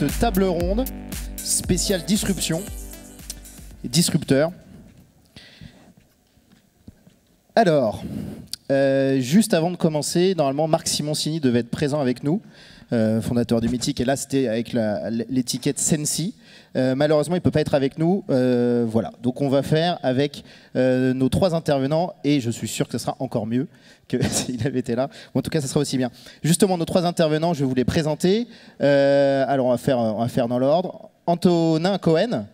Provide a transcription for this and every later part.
cette table ronde spéciale disruption et disrupteur. Alors, juste avant de commencer, normalement Marc Simoncini devait être présent avec nous, fondateur du Mythique, et là c'était avec l'étiquette Sensi. Malheureusement, il ne peut pas être avec nous. Voilà. Donc on va faire avec nos trois intervenants, et je suis sûr que ce sera encore mieux que s'il avait été là. Bon, en tout cas, ça sera aussi bien. Justement, nos trois intervenants, je vais vous les présenter. Alors on va faire dans l'ordre. Antonin Cohen,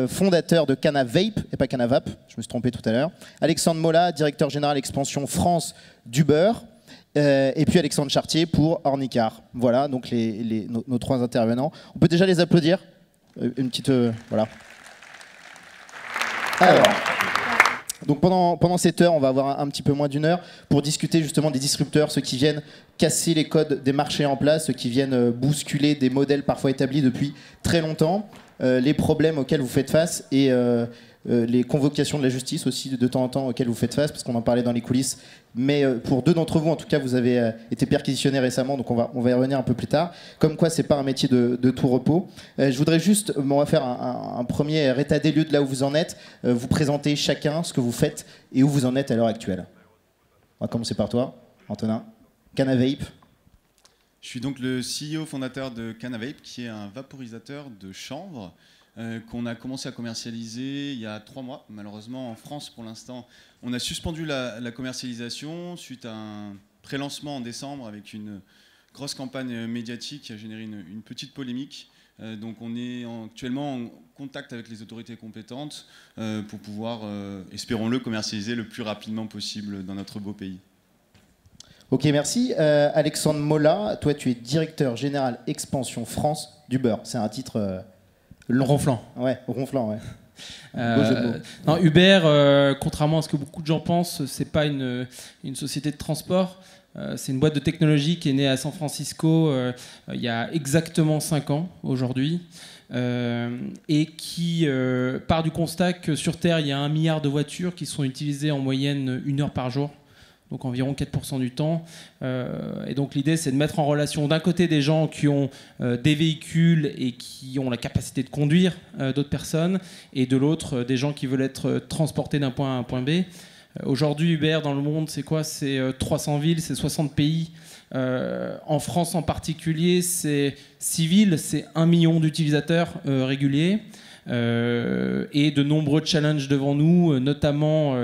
fondateur de Canavape, et pas Canavape, je me suis trompé tout à l'heure. Alexandre Mola, directeur général expansion France d'Uber. Et puis Alexandre Chartier pour Ornicar. Voilà, donc nos trois intervenants. On peut déjà les applaudir. Une petite... voilà. Alors, donc pendant cette heure, on va avoir un petit peu moins d'une heure pour discuter justement des disrupteurs, ceux qui viennent casser les codes des marchés en place, ceux qui viennent bousculer des modèles parfois établis depuis très longtemps, les problèmes auxquels vous faites face et les convocations de la justice aussi de temps en temps auxquelles vous faites face, parce qu'on en parlait dans les coulisses. Mais pour deux d'entre vous, en tout cas, vous avez été perquisitionnés récemment, donc on va y revenir un peu plus tard. Comme quoi, c'est pas un métier de tout repos. Je voudrais juste, on va faire un premier état des lieux de là où vous en êtes, vous présenter chacun ce que vous faites et où vous en êtes à l'heure actuelle. On va commencer par toi, Antonin. Canavape. Je suis donc le CEO fondateur de Canavape, qui est un vaporisateur de chanvre qu'on a commencé à commercialiser il y a 3 mois. Malheureusement, en France, pour l'instant, on a suspendu la commercialisation suite à un pré-lancement en décembre avec une grosse campagne médiatique qui a généré une petite polémique. Donc on est actuellement en contact avec les autorités compétentes pour pouvoir, espérons-le, commercialiser le plus rapidement possible dans notre beau pays. Ok, merci. Alexandre Mola, toi tu es directeur général expansion France d'Uber. C'est un titre... Ronflant. Ouais, ronflant, ouais. Non, Uber, contrairement à ce que beaucoup de gens pensent, c'est pas une société de transport. C'est une boîte de technologie qui est née à San Francisco il y a exactement 5 ans aujourd'hui. Et qui part du constat que sur Terre, il y a 1 milliard de voitures qui sont utilisées en moyenne 1 heure par jour. Donc environ 4% du temps. Et donc l'idée, c'est de mettre en relation d'un côté des gens qui ont des véhicules et qui ont la capacité de conduire d'autres personnes, et de l'autre, des gens qui veulent être transportés d'un point A à un point B. Aujourd'hui, Uber dans le monde, c'est quoi? C'est 300 villes, c'est 60 pays. En France en particulier, c'est 6 villes, c'est 1 million d'utilisateurs réguliers. Et de nombreux challenges devant nous, notamment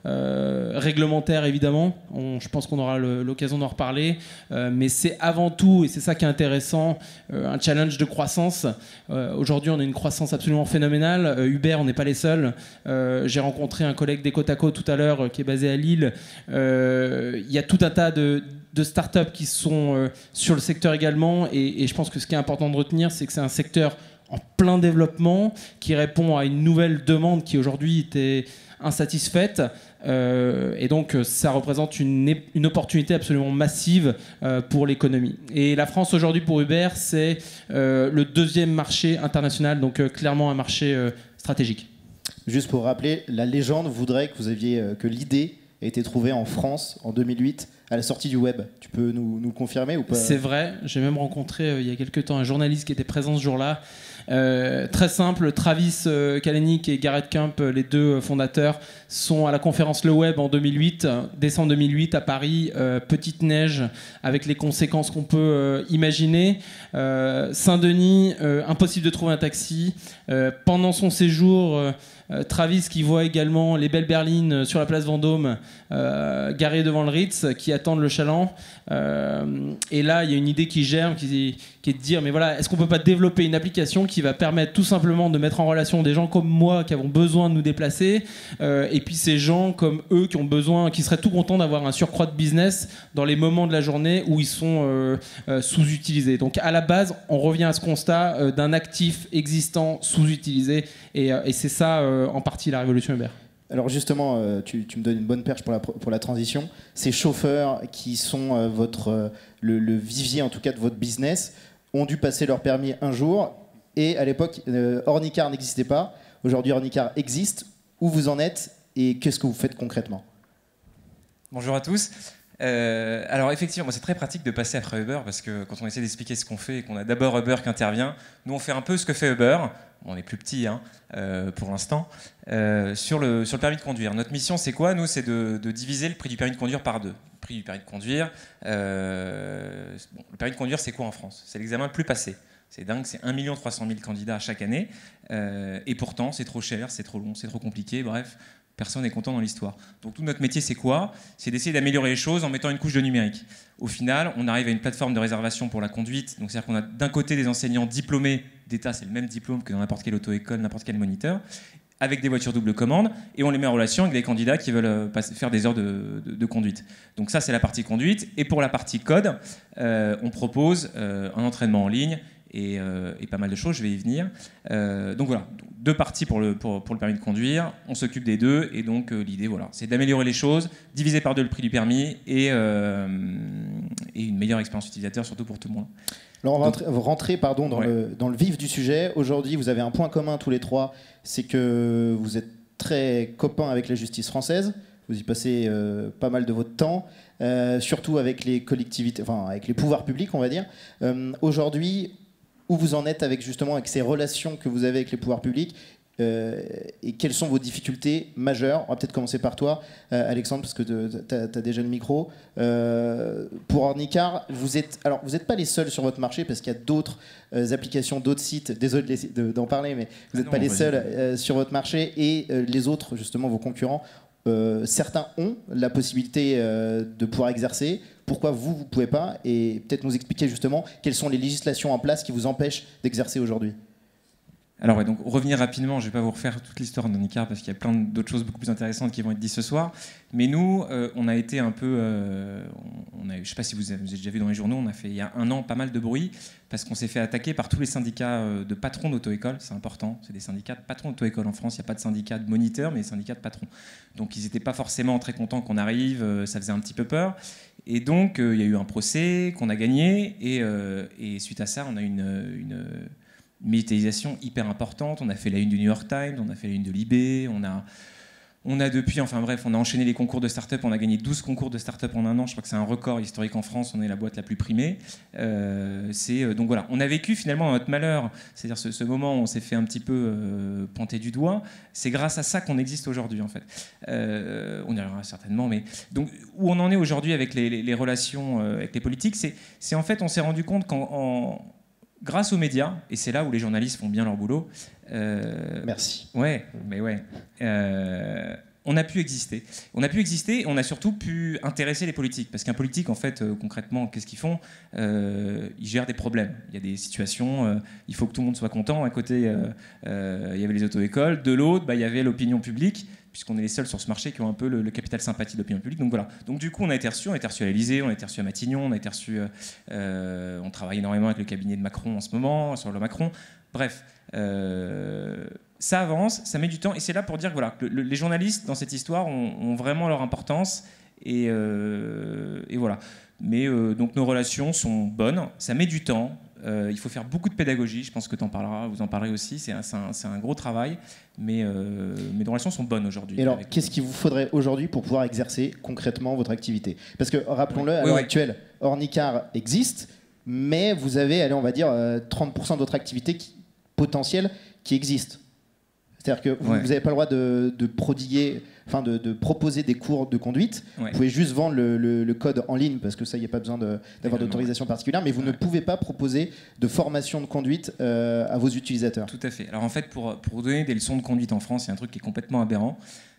réglementaires évidemment. Je pense qu'on aura l'occasion d'en reparler, mais c'est avant tout, et c'est ça qui est intéressant, un challenge de croissance. Aujourd'hui, on a une croissance absolument phénoménale. Uber, on n'est pas les seuls. J'ai rencontré un collègue d'EcoTaco tout à l'heure qui est basé à Lille. Il y a tout un tas de startups qui sont sur le secteur également, et je pense que ce qui est important de retenir, c'est que c'est un secteur en plein développement, qui répond à une nouvelle demande qui aujourd'hui était insatisfaite. Et donc ça représente une opportunité absolument massive pour l'économie. Et la France aujourd'hui pour Uber, c'est le 2e marché international, donc clairement un marché stratégique. Juste pour rappeler, la légende voudrait que l'idée ait été trouvée en France en 2008 à la sortie du web. Tu peux nous le confirmer ou pas? C'est vrai, j'ai même rencontré il y a quelques temps un journaliste qui était présent ce jour-là. Très simple, Travis Kalanick et Garrett Camp, les deux fondateurs, sont à la conférence Le Web en 2008, décembre 2008 à Paris, petite neige avec les conséquences qu'on peut imaginer. Saint-Denis, impossible de trouver un taxi. Pendant son séjour, Travis qui voit également les belles berlines sur la place Vendôme garées devant le Ritz qui attendent le chaland. Et là, il y a une idée qui germe, qui est de dire, mais voilà, est-ce qu'on peut pas développer une application qui va permettre tout simplement de mettre en relation des gens comme moi qui avons besoin de nous déplacer, et puis ces gens comme eux qui ont besoin, qui seraient tout contents d'avoir un surcroît de business dans les moments de la journée où ils sont sous-utilisés. Donc à la base, on revient à ce constat d'un actif existant sous-utilisé, et c'est ça en partie la révolution Uber. Alors justement, tu me donnes une bonne perche pour la transition. Ces chauffeurs qui sont le vivier en tout cas de votre business ont dû passer leur permis un jour, et à l'époque, Ornicar n'existait pas. Aujourd'hui, Ornicar existe. Où vous en êtes et qu'est-ce que vous faites concrètement? Bonjour à tous. Alors effectivement, moi, c'est très pratique de passer après Uber parce que quand on essaie d'expliquer ce qu'on fait et qu'on a d'abord Uber qui intervient, nous on fait un peu ce que fait Uber. On est plus petit pour l'instant. Sur le permis de conduire, notre mission c'est quoi? Nous c'est de diviser le prix du permis de conduire par 2. Le prix du permis de conduire, le permis de conduire c'est quoi en France? C'est l'examen le plus passé. C'est dingue, c'est 1 300 000 candidats chaque année. Et pourtant c'est trop cher, c'est trop long, c'est trop compliqué, bref. Personne n'est content dans l'histoire. Donc tout notre métier, c'est quoi? C'est d'essayer d'améliorer les choses en mettant une couche de numérique. Au final, on arrive à une plateforme de réservation pour la conduite. Donc c'est-à-dire qu'on a d'un côté des enseignants diplômés d'État, c'est le même diplôme que dans n'importe quelle auto-école, n'importe quel moniteur, avec des voitures double commande, et on les met en relation avec des candidats qui veulent faire des heures de conduite. Donc ça, c'est la partie conduite. Et pour la partie code, on propose un entraînement en ligne et pas mal de choses, je vais y venir. Donc voilà, 2 parties pour le permis de conduire, on s'occupe des 2, et donc l'idée, voilà, c'est d'améliorer les choses, diviser par 2 le prix du permis, et une meilleure expérience utilisateur, surtout pour tout le monde. Alors on va rentrer dans le vif du sujet. Aujourd'hui, vous avez un point commun tous les 3, c'est que vous êtes très copains avec la justice française. Vous y passez pas mal de votre temps, surtout avec les collectivités, enfin avec les pouvoirs publics, on va dire. Aujourd'hui, où vous en êtes avec ces relations que vous avez avec les pouvoirs publics et quelles sont vos difficultés majeures? On va peut-être commencer par toi, Alexandre, parce que tu as déjà le micro. Pour Ornicar, vous n'êtes pas les seuls sur votre marché, parce qu'il y a d'autres applications, d'autres sites, désolé d'en parler, mais vous n'êtes pas les seuls sur votre marché, et les autres, justement, vos concurrents, certains ont la possibilité de pouvoir exercer. Pourquoi vous ne pouvez pas? Et peut-être nous expliquer justement quelles sont les législations en place qui vous empêchent d'exercer aujourd'hui. Alors ouais, donc revenir rapidement, je ne vais pas vous refaire toute l'histoire d'Ornicar parce qu'il y a plein d'autres choses beaucoup plus intéressantes qui vont être dites ce soir. Mais nous, on a été un peu... je ne sais pas si vous avez déjà vu dans les journaux, on a fait il y a 1 an pas mal de bruit parce qu'on s'est fait attaquer par tous les syndicats de patrons d'auto-école. C'est important, c'est des syndicats de patrons d'auto-école en France. Il n'y a pas de syndicat de moniteurs, mais des syndicats de patrons. Donc ils n'étaient pas forcément très contents qu'on arrive, ça faisait un petit peu peur. Et donc il y a eu un procès qu'on a gagné, et suite à ça, on a une médiatisation hyper importante. On a fait la une du New York Times, on a fait la une de l'IB, on a depuis, enfin bref, on a enchaîné les concours de start-up, on a gagné 12 concours de start-up en 1 an, je crois que c'est un record historique en France, on est la boîte la plus primée. Donc voilà, on a vécu finalement notre malheur, c'est-à-dire ce moment où on s'est fait un petit peu pointer du doigt, c'est grâce à ça qu'on existe aujourd'hui en fait. On y reviendra certainement, mais donc où on en est aujourd'hui avec les relations avec les politiques, c'est en fait, on s'est rendu compte grâce aux médias, et c'est là où les journalistes font bien leur boulot. Merci. Ouais, mais ouais. On a pu exister. On a pu exister, et on a surtout pu intéresser les politiques. Parce qu'un politique, en fait, concrètement, qu'est-ce qu'ils font? Ils gèrent des problèmes. Il y a des situations, il faut que tout le monde soit content. À côté, il y avait les auto-écoles. De l'autre, il y avait l'opinion publique, puisqu'on est les seuls sur ce marché qui ont un peu le capital sympathie de l'opinion publique. Donc voilà. Donc du coup, on a été reçus à l'Élysée, on a été reçus à Matignon, on a été reçus... on travaille énormément avec le cabinet de Macron en ce moment, sur le Macron. Bref, ça avance, ça met du temps, et c'est là pour dire que les journalistes dans cette histoire ont vraiment leur importance, et voilà. Mais donc nos relations sont bonnes, ça met du temps, il faut faire beaucoup de pédagogie, je pense que vous en parlerez aussi, c'est un gros travail, mais nos relations sont bonnes aujourd'hui. Et alors, qu'est-ce qu'il vous faudrait aujourd'hui pour pouvoir exercer concrètement votre activité? Parce que, rappelons-le, à l'heure actuelle, Ornicar existe, mais vous avez, on va dire, 30% d'autres activités potentielles qui existent. C'est-à-dire que vous n'avez pas le droit de prodiguer, enfin de proposer des cours de conduite. Vous pouvez juste vendre le code en ligne, parce que ça, il n'y a pas besoin d'avoir d'autorisation particulière, mais vous ne pouvez pas proposer de formation de conduite à vos utilisateurs. Tout à fait. Alors en fait, pour vous donner des leçons de conduite en France, il y a un truc qui est complètement aberrant.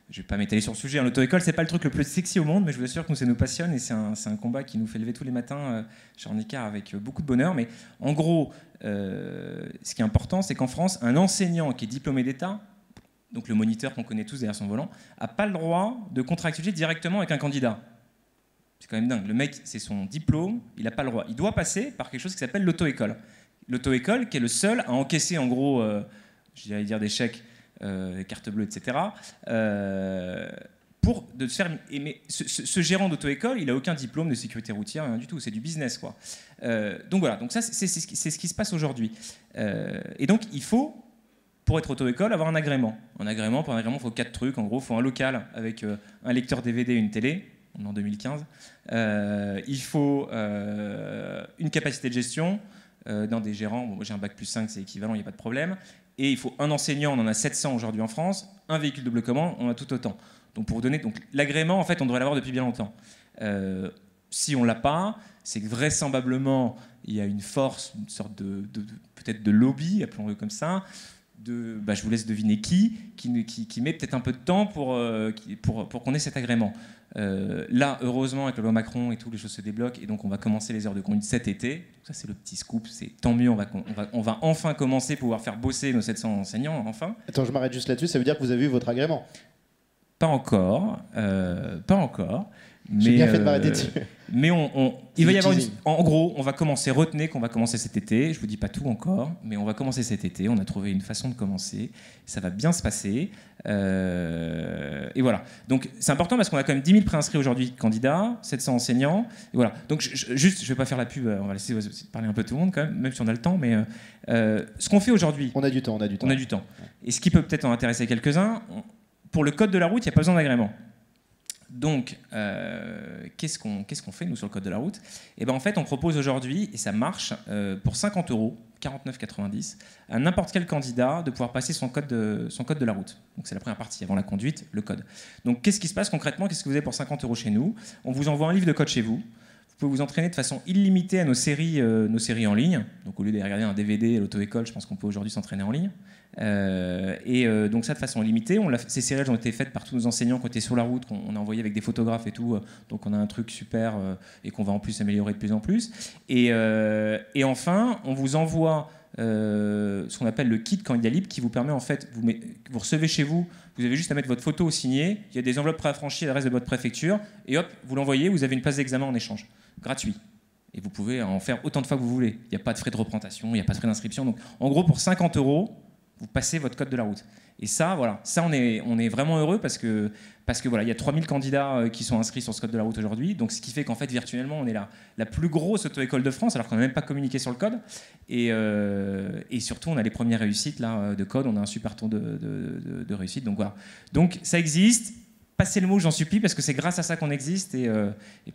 Je ne vais pas m'étaler sur le sujet. L'auto-école, c'est pas le truc le plus sexy au monde, mais je vous assure que nous, ça nous passionne, et c'est un combat qui nous fait lever tous les matins chez Ornicar avec beaucoup de bonheur. Mais en gros, ce qui est important, c'est qu'en France, un enseignant qui est diplômé d'État, donc le moniteur qu'on connaît tous derrière son volant, n'a pas le droit de contractualiser directement avec un candidat. C'est quand même dingue. Le mec, c'est son diplôme, il n'a pas le droit. Il doit passer par quelque chose qui s'appelle l'auto-école. L'auto-école qui est le seul à encaisser en gros, j'allais dire des chèques, cartes bleues, etc. Pour de se faire. Mais ce gérant d'auto-école, il n'a aucun diplôme de sécurité routière, rien du tout. C'est du business, quoi. Donc voilà. Donc ça, c'est ce qui se passe aujourd'hui. Et donc il faut, pour être auto-école, avoir un agrément. Pour un agrément, il faut 4 trucs. En gros, il faut un local avec un lecteur DVD et une télé. on est en 2015. Il faut une capacité de gestion dans des gérants. Bon, moi j'ai un bac plus 5, c'est équivalent, il n'y a pas de problème. Et il faut un enseignant, on en a 700 aujourd'hui en France, un véhicule double commande, on a tout autant. Donc pour vous donner, donc l'agrément, en fait, on devrait l'avoir depuis bien longtemps. Si on l'a pas, c'est que vraisemblablement il y a une force, une sorte de peut-être de lobby, appelons-le comme ça. Je vous laisse deviner qui met peut-être un peu de temps pour qu'on ait cet agrément. Là, heureusement, avec la loi Macron et tout, les choses se débloquent et donc on va commencer les heures de conduite cet été. Donc ça, c'est le petit scoop. C'est tant mieux. On va enfin commencer à pouvoir faire bosser nos 700 enseignants. Enfin. Attends, je m'arrête juste là-dessus. Ça veut dire que vous avez eu votre agrément? Pas encore. Pas encore. J'ai bien fait de m'arrêter dessus. Mais il va y avoir en gros, on va commencer, retenez qu'on va commencer cet été. Je vous dis pas tout encore, mais on va commencer cet été. On a trouvé une façon de commencer. Ça va bien se passer. Et voilà. Donc c'est important parce qu'on a quand même 10 000 préinscrits aujourd'hui candidats, 700 enseignants. Et voilà. Donc je vais pas faire la pub. On va laisser parler un peu tout le monde quand même si on a le temps. Mais ce qu'on fait aujourd'hui, on a du temps. Et ce qui peut peut-être en intéresser quelques-uns. Pour le code de la route, il n'y a pas besoin d'agrément. Donc, qu'est-ce qu'on fait, nous, sur le code de la route? Eh ben, en fait, on propose aujourd'hui, et ça marche, pour 50 €, 49,90, à n'importe quel candidat de pouvoir passer son code de la route. Donc, c'est la première partie, avant la conduite, le code. Donc, qu'est-ce qui se passe concrètement? Qu'est-ce que vous avez pour 50 € chez nous? On vous envoie un livre de code chez vous. Vous pouvez vous entraîner de façon illimitée à nos séries en ligne. Donc, au lieu de regarder un DVD à l'auto-école, je pense qu'on peut aujourd'hui s'entraîner en ligne. Donc ça de façon limitée. Ces séries ont été faites par tous nos enseignants qui étaient sur la route, qu'on a envoyé avec des photographes et tout, donc on a un truc super et qu'on va en plus améliorer de plus en plus. Et enfin, on vous envoie ce qu'on appelle le kit candidat libre qui vous permet en fait, vous recevez chez vous, vous avez juste à mettre votre photo signée, il y a des enveloppes préaffranchies à l'adresse de votre préfecture et hop, vous l'envoyez, vous avez une place d'examen en échange, gratuit. Et vous pouvez en faire autant de fois que vous voulez. Il n'y a pas de frais de représentation, il n'y a pas de frais d'inscription. Donc en gros, pour 50 €, vous passez votre code de la route. Et ça, voilà, ça on est vraiment heureux parce que voilà, il y a 3000 candidats qui sont inscrits sur ce code de la route aujourd'hui. Donc ce qui fait qu'en fait, virtuellement, on est la plus grosse auto-école de France, alors qu'on n'a même pas communiqué sur le code. Et surtout, on a les premières réussites là, de code. On a un super taux de réussite. Donc voilà. Donc ça existe. Passez le mot, j'en supplie, parce que c'est grâce à ça qu'on existe. Et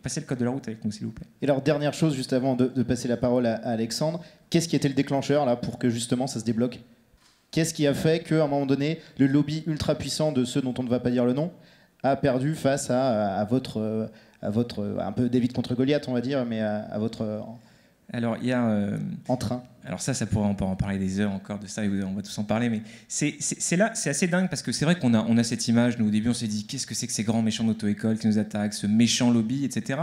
passez le code de la route avec nous, s'il vous plaît. Et alors, dernière chose, juste avant de passer la parole à Alexandre, qu'est-ce qui était le déclencheur là, pour que justement ça se débloque? Qu'est-ce qui a fait qu'à un moment donné, le lobby ultra puissant de ceux dont on ne va pas dire le nom a perdu face à votre un peu David contre Goliath, on va dire, mais à votre alors il y a entrain. Alors ça on peut en parler des heures encore de ça et on va tous en parler, mais c'est assez dingue parce que c'est vrai qu'on a cette image. Nous au début on s'est dit qu'est-ce que c'est que ces grands méchants d'auto-école qui nous attaquent, ce méchant lobby, etc.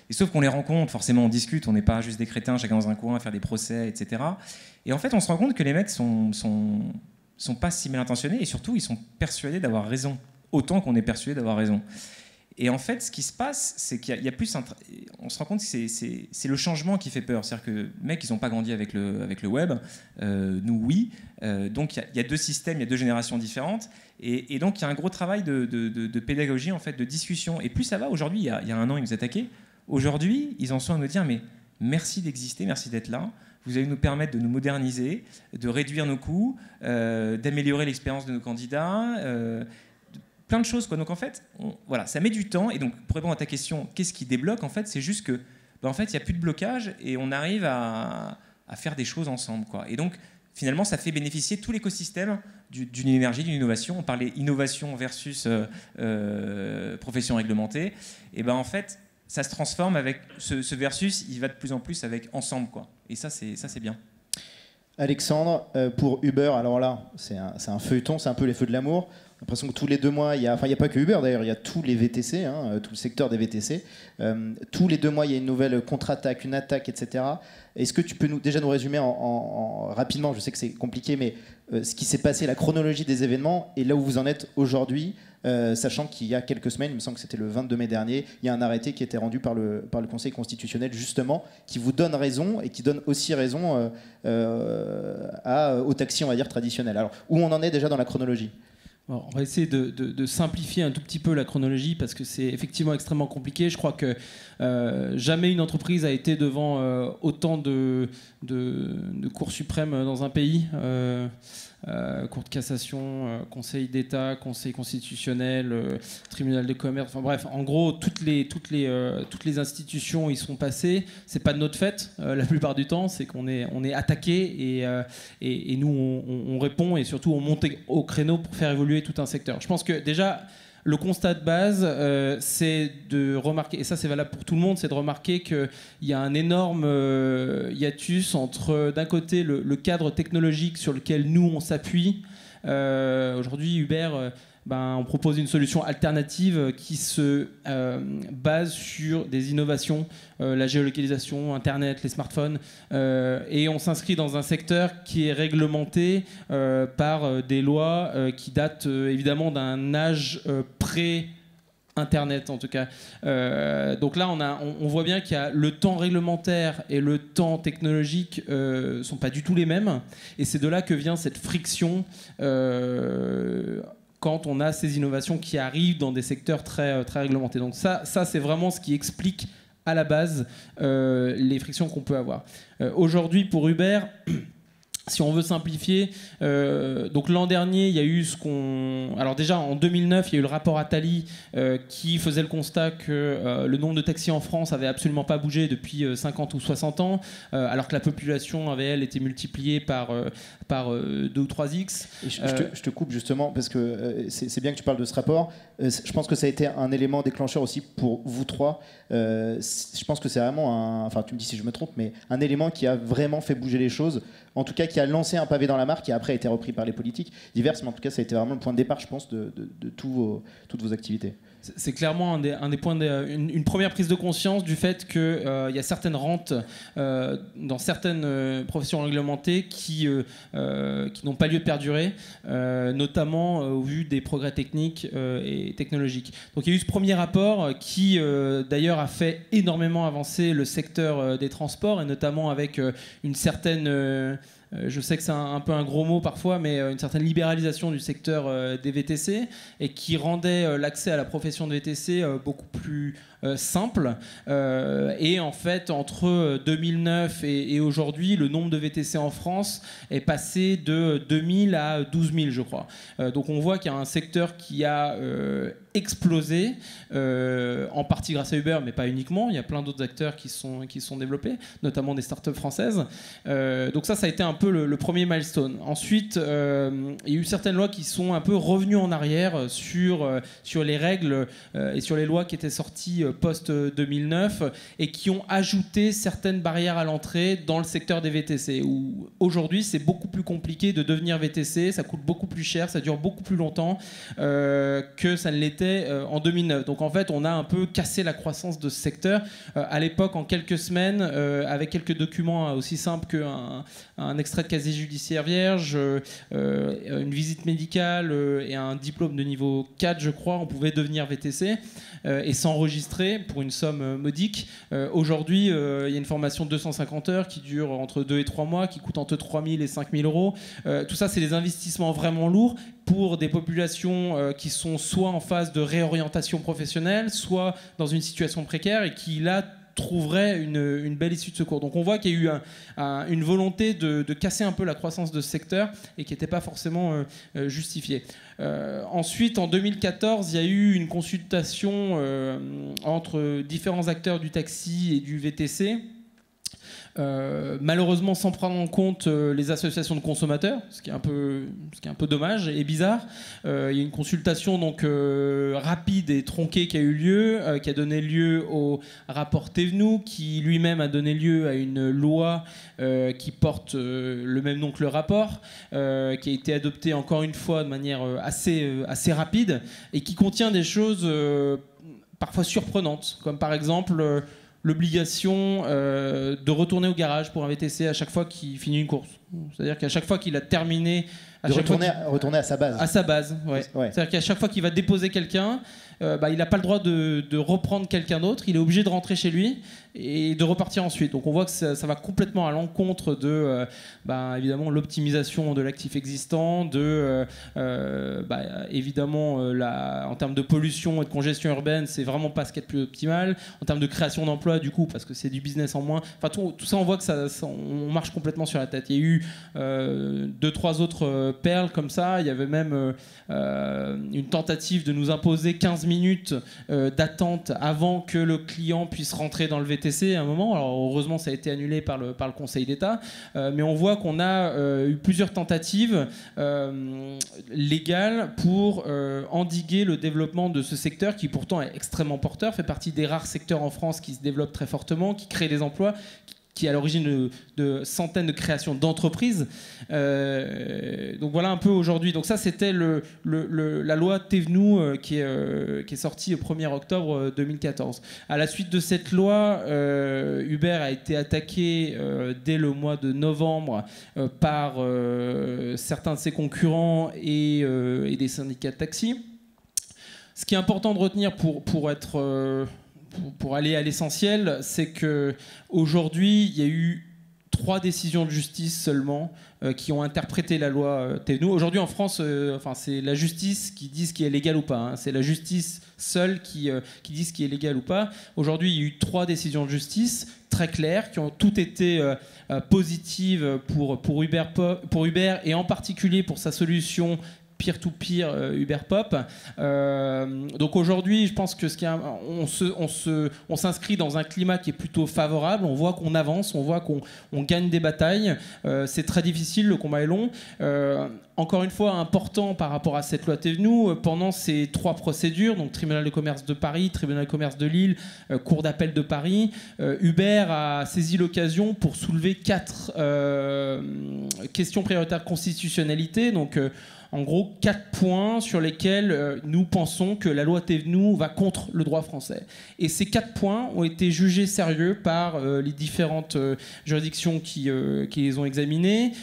Et sauf qu'on les rencontre, forcément on discute, on n'est pas juste des crétins chacun dans un coin à faire des procès, etc. Et en fait on se rend compte que les mecs sont pas si mal intentionnés et surtout ils sont persuadés d'avoir raison, autant qu'on est persuadé d'avoir raison. Et en fait, ce qui se passe, c'est qu'il y a plus on se rend compte que c'est le changement qui fait peur. C'est-à-dire que les mecs, ils n'ont pas grandi avec le web. Nous, oui. Donc, il y a deux systèmes, il y a deux générations différentes. Et donc, il y a un gros travail de pédagogie, en fait, de discussion. Et plus ça va, aujourd'hui, il y a un an, ils nous attaquaient. Aujourd'hui, ils en sont à nous dire, mais merci d'exister, merci d'être là. Vous allez nous permettre de nous moderniser, de réduire nos coûts, d'améliorer l'expérience de nos candidats, plein de choses, quoi. Donc en fait, voilà, ça met du temps. Et donc pour répondre à ta question, qu'est-ce qui débloque? En fait, c'est juste que, en fait, il n'y a plus de blocage et on arrive à faire des choses ensemble, quoi. Et donc finalement, ça fait bénéficier tout l'écosystème d'une énergie, d'une innovation. On parlait innovation versus profession réglementée. Et ben en fait, ça se transforme avec ce versus. Il va de plus en plus avec ensemble, quoi. Et ça, c'est bien. Alexandre, pour Uber, alors là, c'est un feuilleton, c'est un peu les feux de l'amour. J'ai l'impression que tous les 2 mois, il y a pas que Uber d'ailleurs, il y a tous les VTC, tout le secteur des VTC. Tous les 2 mois, il y a une nouvelle contre-attaque, une attaque, etc. Est-ce que tu peux déjà nous résumer rapidement, je sais que c'est compliqué, mais ce qui s'est passé, la chronologie des événements et là où vous en êtes aujourd'hui, sachant qu'il y a quelques semaines, il me semble que c'était le 22 mai dernier, il y a un arrêté qui a été rendu par le Conseil constitutionnel justement, qui vous donne raison et qui donne aussi raison au taxi, on va dire, traditionnel. Alors, où on en est déjà dans la chronologie? Bon, on va essayer de simplifier un tout petit peu la chronologie parce que c'est effectivement extrêmement compliqué. Je crois que jamais une entreprise a été devant autant de cours suprêmes dans un pays. Cour de cassation, Conseil d'État, Conseil constitutionnel, Tribunal de commerce, enfin bref, en gros, toutes les institutions y sont passées. C'est pas de notre fait, la plupart du temps, c'est qu'on est attaqué et nous, on répond et surtout, on monte au créneau pour faire évoluer tout un secteur. Je pense que déjà, le constat de base, c'est de remarquer, et ça c'est valable pour tout le monde, c'est de remarquer qu'il y a un énorme hiatus entre, d'un côté, le cadre technologique sur lequel nous, on s'appuie. Aujourd'hui, Uber, on propose une solution alternative qui se base sur des innovations, la géolocalisation, Internet, les smartphones, et on s'inscrit dans un secteur qui est réglementé par des lois qui datent évidemment d'un âge pré-Internet en tout cas. Donc là, on voit bien qu'il y a le temps réglementaire et le temps technologique sont pas du tout les mêmes, et c'est de là que vient cette friction quand on a ces innovations qui arrivent dans des secteurs très, très réglementés. Donc ça c'est vraiment ce qui explique à la base les frictions qu'on peut avoir. Aujourd'hui, pour Uber, si on veut simplifier, donc l'an dernier, il y a eu alors déjà, en 2009, il y a eu le rapport Attali qui faisait le constat que le nombre de taxis en France avait absolument pas bougé depuis 50 ou 60 ans, alors que la population avait, elle, été multipliée par 2 ou 3x. Et je te coupe justement, parce que c'est bien que tu parles de ce rapport. Je pense que ça a été un élément déclencheur aussi pour vous trois. Je pense que c'est vraiment enfin tu me dis si je me trompe, mais un élément qui a vraiment fait bouger les choses, en tout cas qui a lancé un pavé dans la mare, qui après a été repris par les politiques diverses, mais en tout cas ça a été vraiment le point de départ, je pense, de toutes vos activités. C'est clairement un des points, une première prise de conscience du fait qu'il y a certaines rentes dans certaines professions réglementées qui n'ont pas lieu de perdurer, notamment au vu des progrès techniques et technologiques. Donc il y a eu ce premier rapport qui d'ailleurs a fait énormément avancer le secteur des transports, et notamment avec une certaine... je sais que c'est un peu un gros mot parfois, mais une certaine libéralisation du secteur des VTC, et qui rendait l'accès à la profession de VTC beaucoup plus simple. Et en fait, entre 2009 et aujourd'hui, le nombre de VTC en France est passé de 2000 à 12 000, je crois. Donc on voit qu'il y a un secteur qui a explosé, en partie grâce à Uber, mais pas uniquement. Il y a plein d'autres acteurs qui sont développés, notamment des startups françaises. Donc ça a été un peu le premier milestone. Ensuite, il y a eu certaines lois qui sont un peu revenues en arrière sur les règles et sur les lois qui étaient sorties post-2009 et qui ont ajouté certaines barrières à l'entrée dans le secteur des VTC, où aujourd'hui c'est beaucoup plus compliqué de devenir VTC, ça coûte beaucoup plus cher, ça dure beaucoup plus longtemps que ça ne l'était en 2009. Donc en fait on a un peu cassé la croissance de ce secteur. À l'époque, en quelques semaines, avec quelques documents aussi simples qu'un extrait de casier judiciaire vierge, une visite médicale et un diplôme de niveau 4, je crois, on pouvait devenir VTC et s'enregistrer pour une somme modique. Aujourd'hui, il y a une formation de 250 heures qui dure entre 2 et 3 mois, qui coûte entre 3 000 et 5 000 euros. Tout ça, c'est des investissements vraiment lourds pour des populations qui sont soit en phase de réorientation professionnelle, soit dans une situation précaire et qui, là, trouverait une belle issue de secours. Donc on voit qu'il y a eu une volonté de casser un peu la croissance de ce secteur et qui n'était pas forcément justifiée. Ensuite, en 2014, il y a eu une consultation entre différents acteurs du taxi et du VTC. Malheureusement sans prendre en compte les associations de consommateurs, ce qui est un peu dommage et bizarre. Il y a une consultation donc rapide et tronquée qui a eu lieu, qui a donné lieu au rapport Thévenoud, qui lui-même a donné lieu à une loi qui porte le même nom que le rapport, qui a été adoptée encore une fois de manière assez rapide et qui contient des choses parfois surprenantes, comme par exemple l'obligation de retourner au garage pour un VTC à chaque fois qu'il finit une course. C'est-à-dire qu'à chaque fois qu'il a terminé... Retourner à sa base. À sa base, ouais. C'est-à-dire qu'à chaque fois qu'il va déposer quelqu'un, il n'a pas le droit de reprendre quelqu'un d'autre. Il est obligé de rentrer chez lui et de repartir ensuite. Donc on voit que ça va complètement à l'encontre de évidemment l'optimisation de l'actif existant, évidemment en termes de pollution et de congestion urbaine, c'est vraiment pas ce qui est le plus optimal. En termes de création d'emplois, du coup, parce que c'est du business en moins. Enfin tout ça, on voit que on marche complètement sur la tête. Il y a eu eu 2-3 autres perles comme ça. Il y avait même une tentative de nous imposer 15 minutes d'attente avant que le client puisse rentrer dans le VTC à un moment. Alors heureusement, ça a été annulé par le Conseil d'État. Mais on voit qu'on a eu plusieurs tentatives légales pour endiguer le développement de ce secteur qui pourtant est extrêmement porteur, fait partie des rares secteurs en France qui se développent très fortement, qui créent des emplois, qui est à l'origine de centaines de créations d'entreprises. Donc voilà un peu aujourd'hui. Donc ça, c'était la loi Thévenoud qui est sortie le 1er octobre 2014. À la suite de cette loi, Uber a été attaqué dès le mois de novembre par certains de ses concurrents et des syndicats de taxi. Ce qui est important de retenir pour aller à l'essentiel, c'est qu'aujourd'hui, il y a eu 3 décisions de justice seulement qui ont interprété la loi Thévenoud. Aujourd'hui, en France, c'est la justice qui dit ce qui est légal ou pas. Hein. C'est la justice seule qui dit ce qui est légal ou pas. Aujourd'hui, il y a eu 3 décisions de justice très claires qui ont toutes été positives pour Uber et en particulier pour sa solution peer-to-peer Uber Pop. Donc aujourd'hui, je pense que on s'inscrit dans un climat qui est plutôt favorable. On voit qu'on avance, on voit qu'on gagne des batailles. C'est très difficile, le combat est long. Encore une fois, important par rapport à cette loi Thévenoud, pendant ces 3 procédures, donc tribunal de commerce de Paris, tribunal de commerce de Lille, cour d'appel de Paris, Uber a saisi l'occasion pour soulever 4 questions prioritaires de constitutionnalité. Donc en gros, 4 points sur lesquels nous pensons que la loi Thévenoud va contre le droit français. Et ces 4 points ont été jugés sérieux par les différentes juridictions qui les ont examinés.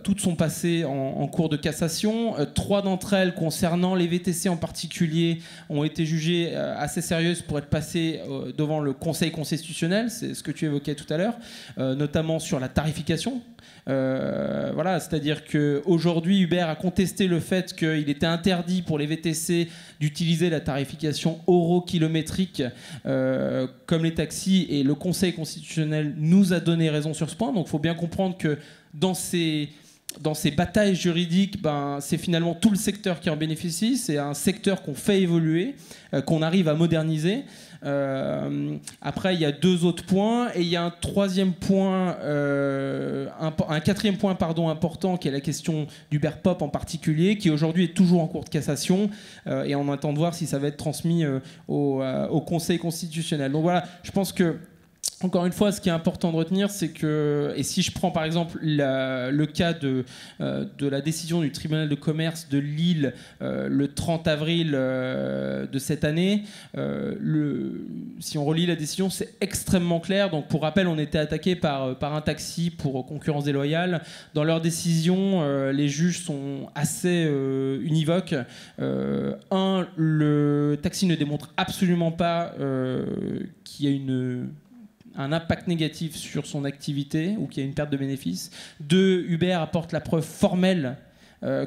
Toutes sont passées en cours de cassation. 3 d'entre elles, concernant les VTC en particulier, ont été jugées assez sérieuses pour être passées devant le Conseil constitutionnel. C'est ce que tu évoquais tout à l'heure, notamment sur la tarification. Voilà, c'est-à-dire qu'aujourd'hui, Uber a contesté le fait qu'il était interdit pour les VTC d'utiliser la tarification euro-kilométrique comme les taxis, et le Conseil constitutionnel nous a donné raison sur ce point. Donc il faut bien comprendre que dans ces batailles juridiques, c'est finalement tout le secteur qui en bénéficie. C'est un secteur qu'on fait évoluer, qu'on arrive à moderniser. Après, il y a 2 autres points et il y a un 4e point important, qui est la question d'Uber Pop en particulier, qui aujourd'hui est toujours en cours de cassation et on attend de voir si ça va être transmis au Conseil constitutionnel. Donc voilà, je pense que encore une fois, ce qui est important de retenir, c'est que, et si je prends par exemple le cas de la décision du tribunal de commerce de Lille le 30 avril de cette année, si on relit la décision, c'est extrêmement clair. Donc pour rappel, on était attaqué par un taxi pour concurrence déloyale. Dans leur décision, les juges sont assez univoques. Le taxi ne démontre absolument pas qu'il y a un impact négatif sur son activité ou qu'il y a une perte de bénéfices. 2, Uber apporte la preuve formelle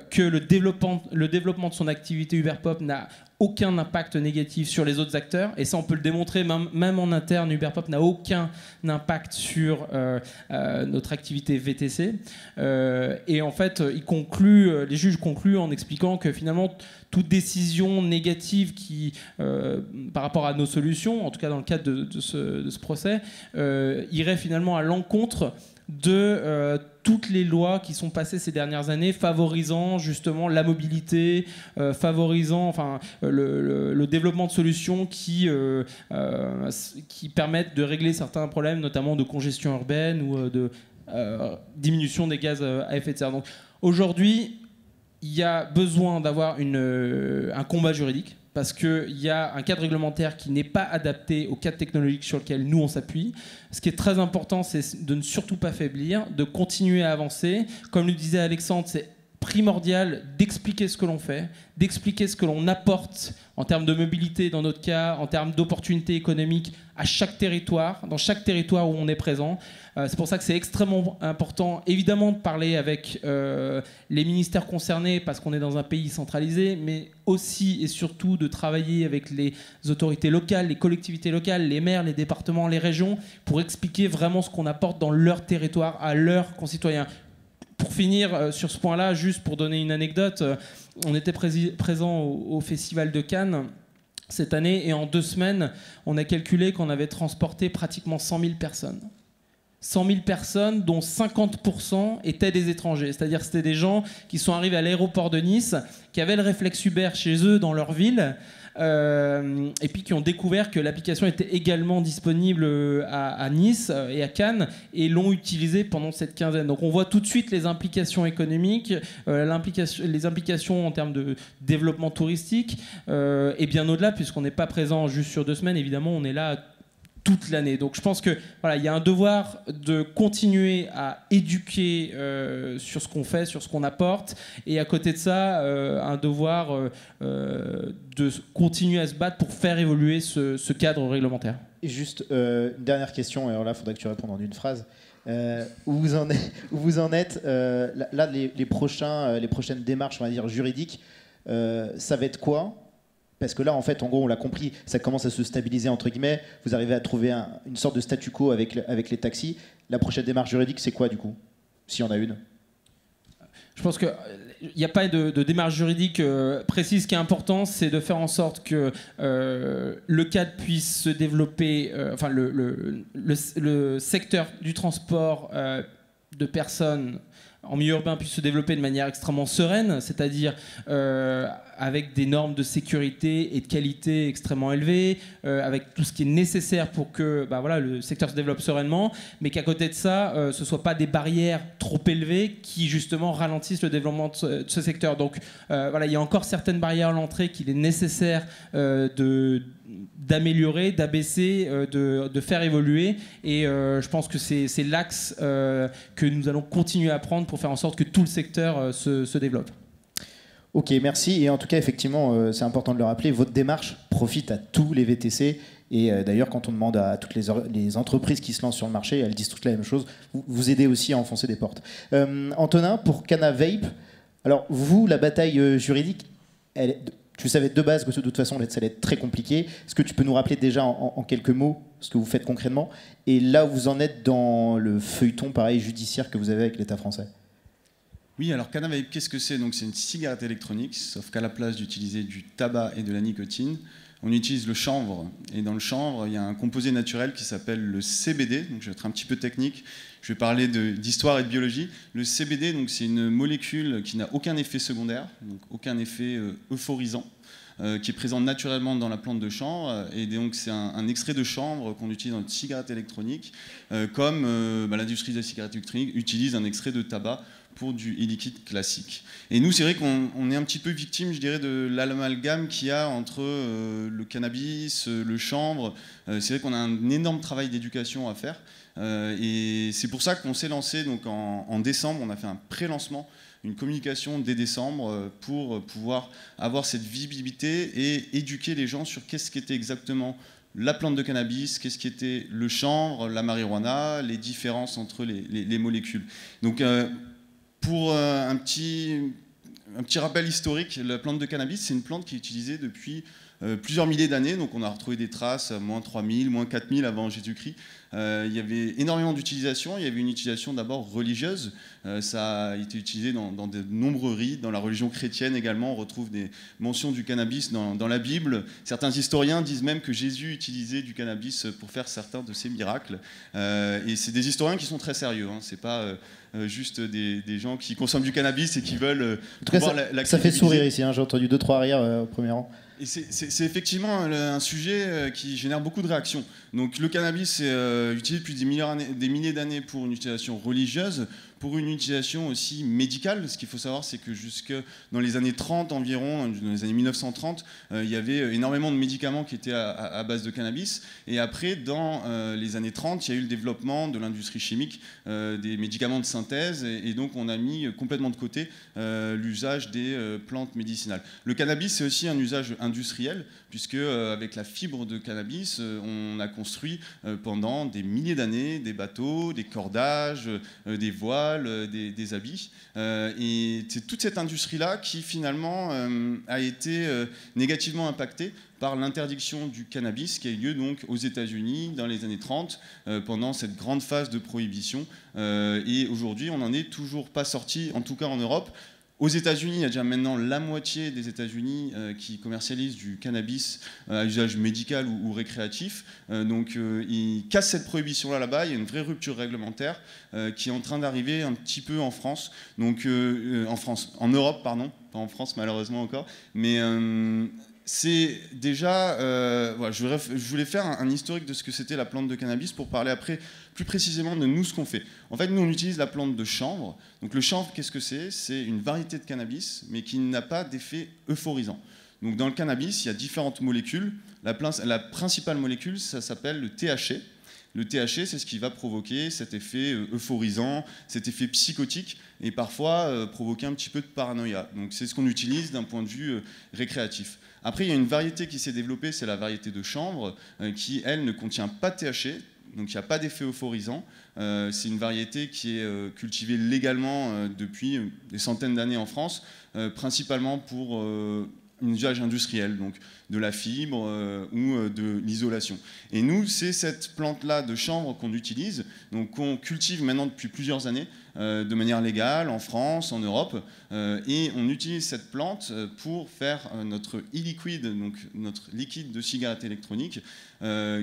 que le développement de son activité Uber Pop n'a aucun impact négatif sur les autres acteurs, et ça on peut le démontrer même en interne. Uber Pop n'a aucun impact sur notre activité VTC, et en fait les juges concluent en expliquant que finalement toute décision négative par rapport à nos solutions, en tout cas dans le cadre de ce procès, irait finalement à l'encontre de toutes les lois qui sont passées ces dernières années, favorisant justement la mobilité, favorisant le développement de solutions qui permettent de régler certains problèmes, notamment de congestion urbaine ou de diminution des gaz à effet de serre. Donc aujourd'hui, il y a besoin d'avoir un combat juridique, parce qu'il y a un cadre réglementaire qui n'est pas adapté au cadre technologique sur lequel nous on s'appuie. Ce qui est très important, c'est de ne surtout pas faiblir, de continuer à avancer. Comme le disait Alexandre, c'est primordial d'expliquer ce que l'on fait, d'expliquer ce que l'on apporte en termes de mobilité dans notre cas, en termes d'opportunités économiques à chaque territoire, dans chaque territoire où on est présent. C'est pour ça que c'est extrêmement important, évidemment, de parler avec les ministères concernés, parce qu'on est dans un pays centralisé, mais aussi et surtout de travailler avec les autorités locales, les collectivités locales, les maires, les départements, les régions, pour expliquer vraiment ce qu'on apporte dans leur territoire à leurs concitoyens. pour finir sur ce point-là, juste pour donner une anecdote, on était présent au Festival de Cannes cette année et en 2 semaines, on a calculé qu'on avait transporté pratiquement 100 000 personnes. 100 000 personnes, dont 50% étaient des étrangers. C'est-à-dire que c'était des gens qui sont arrivés à l'aéroport de Nice, qui avaient le réflexe Uber chez eux dans leur ville, et puis qui ont découvert que l'application était également disponible à Nice et à Cannes, et l'ont utilisée pendant cette quinzaine. Donc on voit tout de suite les implications économiques, les implications en termes de développement touristique, et bien au-delà, puisqu'on n'est pas présent juste sur 2 semaines, évidemment, on est là toute l'année. Donc je pense que voilà, il y a un devoir de continuer à éduquer sur ce qu'on fait, sur ce qu'on apporte, et à côté de ça, un devoir de continuer à se battre pour faire évoluer ce cadre réglementaire. Et juste une dernière question, et alors là, il faudrait que tu répondes en une phrase. Où vous en êtes là, les prochaines démarches, on va dire, juridiques, ça va être quoi ? Parce que là, en fait, en gros, on l'a compris, ça commence à se stabiliser, entre guillemets. Vous arrivez à trouver une sorte de statu quo avec les taxis. La prochaine démarche juridique, c'est quoi, du coup ? S'il y en a une ? Je pense qu'il n'y a pas de démarche juridique précise. Ce qui est important, c'est de faire en sorte que le cadre puisse se développer, enfin, le secteur du transport de personnes en milieu urbain puisse se développer de manière extrêmement sereine, c'est-à-dire avec des normes de sécurité et de qualité extrêmement élevées, avec tout ce qui est nécessaire pour que voilà, le secteur se développe sereinement, mais qu'à côté de ça, ce ne soit pas des barrières trop élevées qui justement ralentissent le développement de ce secteur. Donc voilà, il y a encore certaines barrières à l'entrée qu'il est nécessaire d'améliorer, d'abaisser, de faire évoluer, et je pense que c'est l'axe que nous allons continuer à prendre pour faire en sorte que tout le secteur se développe. Ok, merci. Et en tout cas, effectivement, c'est important de le rappeler, votre démarche profite à tous les VTC. Et d'ailleurs, quand on demande à toutes les entreprises qui se lancent sur le marché, elles disent toutes la même chose. Vous aidez aussi à enfoncer des portes. Antonin, pour Canavape, alors vous, la bataille juridique, tu savais de base que de toute façon, ça allait être très compliqué. Est-ce que tu peux nous rappeler déjà en quelques mots ce que vous faites concrètement ? Et là où vous en êtes dans le feuilleton, pareil, judiciaire que vous avez avec l'État français ? Oui, alors Canavape, qu'est-ce que c'est ? Donc, c'est une cigarette électronique, sauf qu'à la place d'utiliser du tabac et de la nicotine, on utilise le chanvre. Et dans le chanvre, il y a un composé naturel qui s'appelle le CBD. Donc, je vais être un petit peu technique. Je vais parler d'histoire et de biologie. Le CBD, donc, c'est une molécule qui n'a aucun effet secondaire, donc aucun effet euphorisant, qui est présent naturellement dans la plante de chanvre. Et donc, c'est un extrait de chanvre qu'on utilise dans une cigarette électronique, comme l'industrie de la cigarette électronique utilise un extrait de tabac pour du e-liquide classique. Et nous, c'est vrai qu'on est un petit peu victime, je dirais, de l'amalgame qu'il y a entre le cannabis, le chanvre. C'est vrai qu'on a un énorme travail d'éducation à faire. Et c'est pour ça qu'on s'est lancé donc, en décembre. On a fait un pré-lancement, une communication dès décembre pour pouvoir avoir cette visibilité et éduquer les gens sur qu'est-ce qu'était exactement la plante de cannabis, qu'est-ce qui était le chanvre, la marijuana, les différences entre les molécules. Donc, pour un petit rappel historique, la plante de cannabis, c'est une plante qui est utilisée depuis plusieurs milliers d'années. Donc on a retrouvé des traces à moins 3000, moins 4000 avant Jésus-Christ. Il y avait énormément d'utilisation. Il y avait une utilisation d'abord religieuse. Ça a été utilisé dans de nombreux rites. Dans la religion chrétienne également, on retrouve des mentions du cannabis dans la Bible. Certains historiens disent même que Jésus utilisait du cannabis pour faire certains de ses miracles. Et c'est des historiens qui sont très sérieux. Hein. C'est pas juste des gens qui consomment du cannabis et qui veulent pouvoir la ça fait sourire ici. Hein. J'ai entendu 2-3 rires au premier rang. Et c'est effectivement un sujet qui génère beaucoup de réactions. Donc le cannabis est utilisé depuis des milliers d'années pour une utilisation religieuse, pour une utilisation aussi médicale. Ce qu'il faut savoir, c'est que jusque dans les années 30 environ, dans les années 1930, il y avait énormément de médicaments qui étaient à base de cannabis. Et après, dans les années 30, il y a eu le développement de l'industrie chimique, des médicaments de synthèse. Et donc on a mis complètement de côté l'usage des plantes médicinales. Le cannabis, c'est aussi un usage industriel, puisque avec la fibre de cannabis, on a construit pendant des milliers d'années des bateaux, des cordages, des voiles, poils, des habits. Et c'est toute cette industrie-là qui finalement a été négativement impactée par l'interdiction du cannabis qui a eu lieu donc aux États-Unis dans les années 30 pendant cette grande phase de prohibition. Et aujourd'hui, on n'en est toujours pas sorti, en tout cas en Europe. Aux États-Unis, il y a déjà maintenant la moitié des États-Unis qui commercialisent du cannabis à usage médical ou récréatif. Donc ils cassent cette prohibition là-bas. Il y a une vraie rupture réglementaire qui est en train d'arriver un petit peu en France. Donc en Europe, pardon, pas en France malheureusement encore. Mais c'est déjà, voilà, je voulais faire un historique de ce que c'était la plante de cannabis pour parler après plus précisément de nous ce qu'on fait. En fait, nous on utilise la plante de chanvre. Donc le chanvre, qu'est-ce que c'est? C'est une variété de cannabis, mais qui n'a pas d'effet euphorisant. Donc dans le cannabis, il y a différentes molécules. La principale molécule, ça s'appelle le THC. Le THC, c'est ce qui va provoquer cet effet euphorisant, cet effet psychotique, et parfois provoquer un petit peu de paranoïa. Donc c'est ce qu'on utilise d'un point de vue récréatif. Après, il y a une variété qui s'est développée, c'est la variété de chanvre, qui, elle, ne contient pas de THC, donc il n'y a pas d'effet euphorisant. C'est une variété qui est cultivée légalement depuis des centaines d'années en France, principalement pour un usage industriel, donc de la fibre ou de l'isolation. Et nous, c'est cette plante-là de chanvre qu'on utilise, donc qu'on cultive maintenant depuis plusieurs années, de manière légale, en France, en Europe, et on utilise cette plante pour faire notre e-liquid, donc notre liquide de cigarette électronique,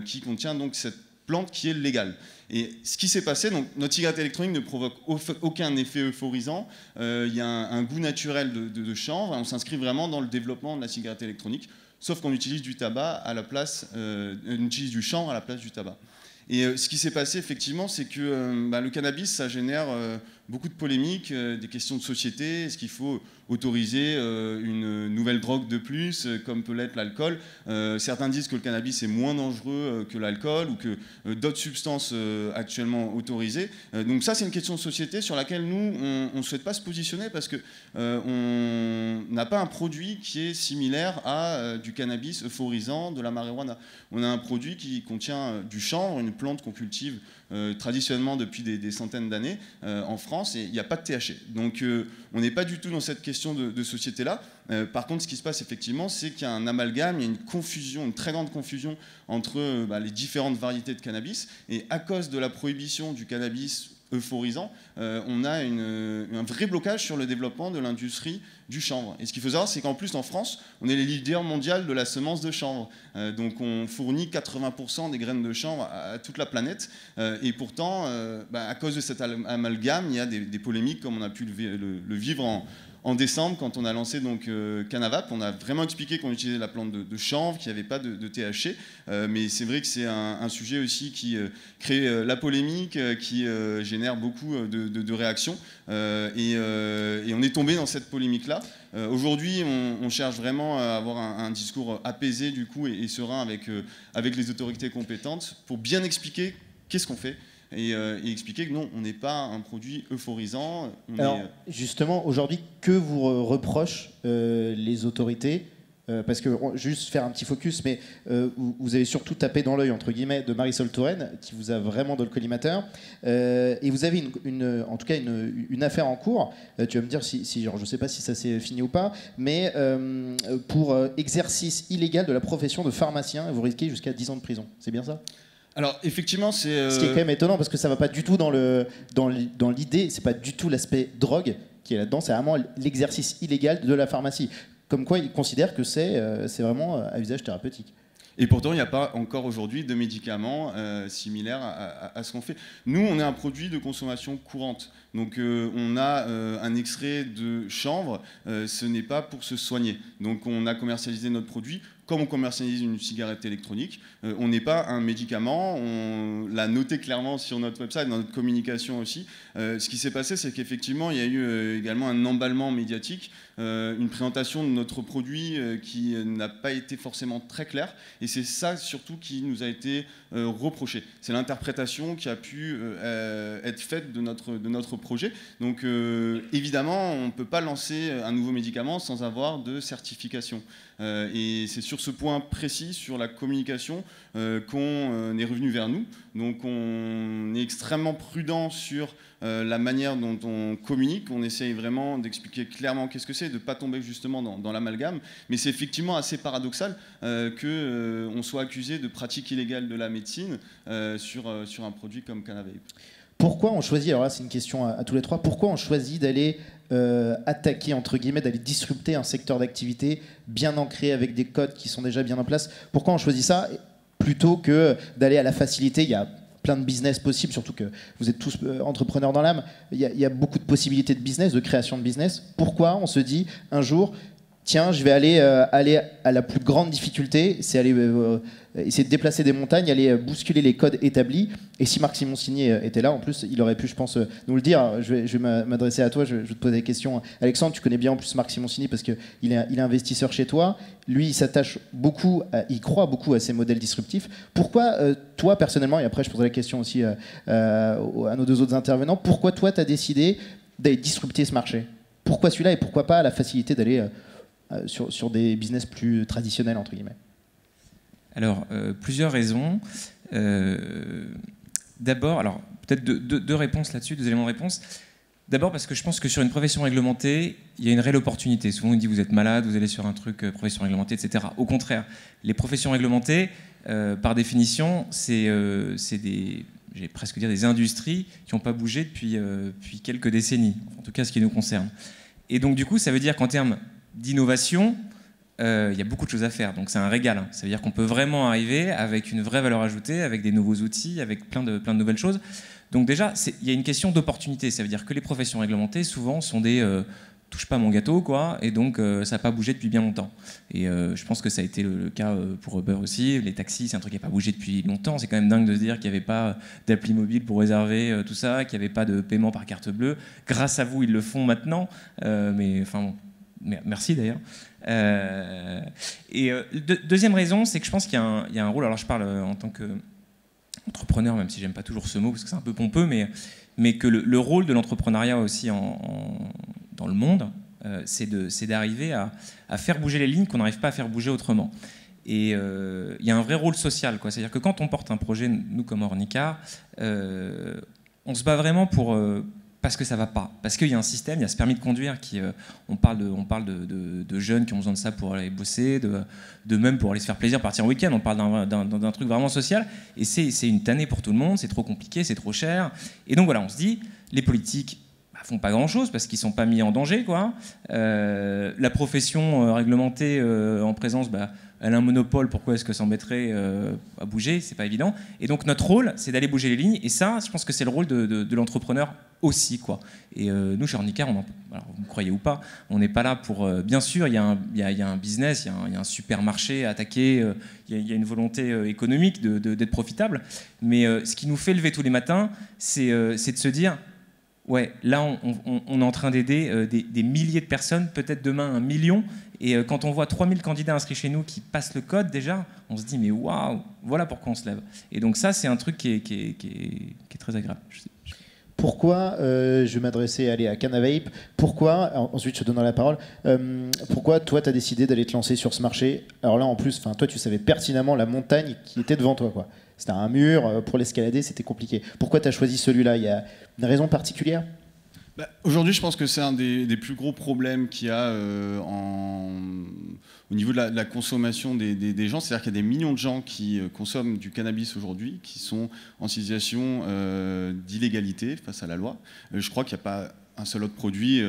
qui contient donc cette plante qui est légale. Et ce qui s'est passé, donc notre cigarette électronique ne provoque aucun effet euphorisant, il y a un goût naturel de chanvre, on s'inscrit vraiment dans le développement de la cigarette électronique, sauf qu'on utilise du tabac à la place, on utilise du chanvre à la place du tabac. Et ce qui s'est passé effectivement, c'est que le cannabis, ça génère beaucoup de polémiques, des questions de société. Est-ce qu'il faut autoriser une nouvelle drogue de plus, comme peut l'être l'alcool? Certains disent que le cannabis est moins dangereux que l'alcool ou que d'autres substances actuellement autorisées. Donc ça, c'est une question de société sur laquelle nous, on ne souhaite pas se positionner parce qu'on n'a pas un produit qui est similaire à du cannabis euphorisant, de la marijuana. On a un produit qui contient du chanvre, une plante qu'on cultive traditionnellement depuis des centaines d'années en France, et il n'y a pas de THC. Donc on n'est pas du tout dans cette question de société-là. Par contre, ce qui se passe effectivement, c'est qu'il y a un amalgame, il y a une confusion, une très grande confusion entre les différentes variétés de cannabis, et à cause de la prohibition du cannabis euphorisant, on a un vrai blocage sur le développement de l'industrie du chanvre. Et ce qu'il faut savoir, c'est qu'en plus, en France, on est les leaders mondiaux de la semence de chanvre. Donc on fournit 80% des graines de chanvre à toute la planète. Et pourtant, à cause de cet amalgame, il y a des polémiques, comme on a pu le vivre en décembre, quand on a lancé donc Canavap. On a vraiment expliqué qu'on utilisait la plante de chanvre, qu'il n'y avait pas de THC. Mais c'est vrai que c'est un sujet aussi qui crée la polémique, qui génère beaucoup de réactions. Et on est tombé dans cette polémique-là. Aujourd'hui, on cherche vraiment à avoir un discours apaisé du coup, et serein avec les autorités compétentes pour bien expliquer qu'est-ce qu'on fait. Et expliquer que non, on n'est pas un produit euphorisant. Alors, justement, aujourd'hui, que vous reprochent les autorités parce que, juste faire un petit focus, mais vous avez surtout tapé dans l'œil, entre guillemets, de Marisol Touraine, qui vous a vraiment dans le collimateur. Et vous avez en tout cas une affaire en cours. Tu vas me dire genre, je ne sais pas si ça s'est fini ou pas, mais pour exercice illégal de la profession de pharmacien, vous risquez jusqu'à 10 ans de prison. C'est bien ça ? Alors effectivement, c'est ce qui est quand même étonnant parce que ça va pas du tout dans l'idée, c'est pas du tout l'aspect drogue qui est là-dedans, c'est vraiment l'exercice illégal de la pharmacie. Comme quoi, ils considèrent que c'est vraiment à usage thérapeutique. Et pourtant, il n'y a pas encore aujourd'hui de médicaments similaires à ce qu'on fait. Nous, on est un produit de consommation courante. Donc, on a un extrait de chanvre. Ce n'est pas pour se soigner. Donc, on a commercialisé notre produit comme on commercialise une cigarette électronique. On n'est pas un médicament. On l'a noté clairement sur notre website, dans notre communication aussi. Ce qui s'est passé, c'est qu'effectivement, il y a eu également un emballement médiatique, une présentation de notre produit qui n'a pas été forcément très claire. Et c'est ça surtout qui nous a été reproché. C'est l'interprétation qui a pu être faite de notre projet. Donc évidemment, on ne peut pas lancer un nouveau médicament sans avoir de certification. Et c'est sur ce point précis, sur la communication, qu'on est revenu vers nous. Donc on est extrêmement prudent sur la manière dont on communique. On essaye vraiment d'expliquer clairement qu'est-ce que c'est, de ne pas tomber justement dans l'amalgame. Mais c'est effectivement assez paradoxal qu'on soit accusé de pratique illégale de la médecine sur un produit comme Canavape. Pourquoi on choisit, alors là c'est une question à tous les trois, pourquoi on choisit d'aller attaquer, entre guillemets, d'aller disrupter un secteur d'activité bien ancré avec des codes qui sont déjà bien en place? Pourquoi on choisit ça plutôt que d'aller à la facilité? Il y a plein de business possibles, surtout que vous êtes tous entrepreneurs dans l'âme. Il y a beaucoup de possibilités de business, de création de business. Pourquoi on se dit un jour, tiens, je vais aller à la plus grande difficulté, c'est aller essayer de déplacer des montagnes, aller bousculer les codes établis. Et si Marc Simoncini était là, en plus, il aurait pu, je pense, nous le dire. Je vais m'adresser à toi, je vais te poser des questions. Alexandre, tu connais bien en plus Marc Simoncini parce qu'il est investisseur chez toi. Lui, il s'attache beaucoup, il croit beaucoup à ces modèles disruptifs. Pourquoi, toi, personnellement, et après je poserai la question aussi à nos deux autres intervenants, pourquoi toi, tu as décidé d'aller disrupter ce marché? Pourquoi celui-là et pourquoi pas la facilité d'aller sur des business plus traditionnels, entre guillemets? Alors, plusieurs raisons. D'abord, alors peut-être deux réponses là-dessus, deux éléments de réponse. D'abord parce que je pense que sur une profession réglementée, il y a une réelle opportunité. Souvent on dit vous êtes malade, vous allez sur un truc profession réglementée, etc. Au contraire, les professions réglementées, par définition, c'est des, j'ai presque dire des industries qui n'ont pas bougé depuis quelques décennies, en tout cas ce qui nous concerne. Et donc du coup, ça veut dire qu'en termes d'innovation, il y a beaucoup de choses à faire, donc c'est un régal. Ça veut dire qu'on peut vraiment arriver avec une vraie valeur ajoutée, avec des nouveaux outils, avec plein de nouvelles choses. Donc déjà, il y a une question d'opportunité. Ça veut dire que les professions réglementées, souvent, sont des touche pas à mon gâteau, quoi, et donc ça n'a pas bougé depuis bien longtemps. Et je pense que ça a été le cas pour Uber aussi. Les taxis, c'est un truc qui n'a pas bougé depuis longtemps. C'est quand même dingue de se dire qu'il n'y avait pas d'appli mobile pour réserver tout ça, qu'il n'y avait pas de paiement par carte bleue. Grâce à vous, ils le font maintenant. Mais enfin bon, merci d'ailleurs. Deuxième raison, c'est que je pense qu'il y a un rôle, alors je parle en tant qu'entrepreneur, même si j'aime pas toujours ce mot parce que c'est un peu pompeux, mais que le rôle de l'entrepreneuriat aussi dans le monde, c'est d'arriver à faire bouger les lignes qu'on n'arrive pas à faire bouger autrement. Et il y a un vrai rôle social, quoi. C'est-à-dire que quand on porte un projet, nous comme Ornica, on se bat vraiment parce que ça va pas, parce qu'il y a un système, il y a ce permis de conduire qui, on parle de jeunes qui ont besoin de ça pour aller bosser, de même pour aller se faire plaisir, partir en week-end. On parle d'un truc vraiment social, et c'est une tannée pour tout le monde. C'est trop compliqué, c'est trop cher, et donc voilà, on se dit, les politiques font pas grand-chose parce qu'ils sont pas mis en danger, quoi. La profession réglementée en présence, elle a un monopole. Pourquoi est-ce que s'embêterait à bouger? C'est pas évident. Et donc notre rôle, c'est d'aller bouger les lignes. Et ça, je pense que c'est le rôle de l'entrepreneur aussi, quoi. Et nous, chez Ornica, alors vous me croyez ou pas, on n'est pas là pour. Bien sûr, il y a un business, il y a un supermarché à attaquer. Il y a une volonté économique d'être profitable. Mais ce qui nous fait lever tous les matins, c'est de se dire. Ouais, là, on est en train d'aider des milliers de personnes, peut-être demain 1 million. Et quand on voit 3000 candidats inscrits chez nous qui passent le code, déjà, on se dit, mais waouh, voilà pourquoi on se lève. Et donc ça, c'est un truc qui est très agréable. Pourquoi, je vais m'adresser à Canavape, pourquoi, ensuite je te donnerai la parole, pourquoi toi, tu as décidé d'aller te lancer sur ce marché? Alors là, en plus, toi, tu savais pertinemment la montagne qui était devant toi, quoi. C'était un mur, pour l'escalader, c'était compliqué. Pourquoi tu as choisi celui-là? Il y a une raison particulière? Aujourd'hui, je pense que c'est un des plus gros problèmes qu'il y a au niveau de la consommation des gens. C'est-à-dire qu'il y a des millions de gens qui consomment du cannabis aujourd'hui, qui sont en situation d'illégalité face à la loi. Je crois qu'il n'y a pas un seul autre produit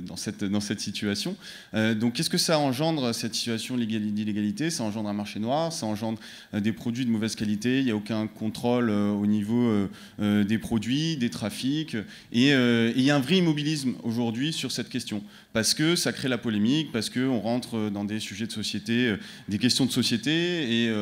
dans cette situation. Donc qu'est-ce que ça engendre, cette situation d'illégalité? Ça engendre un marché noir, ça engendre des produits de mauvaise qualité, il n'y a aucun contrôle au niveau des produits, des trafics, et il y a un vrai immobilisme aujourd'hui sur cette question, parce que ça crée la polémique, parce qu'on rentre dans des sujets de société, des questions de société, et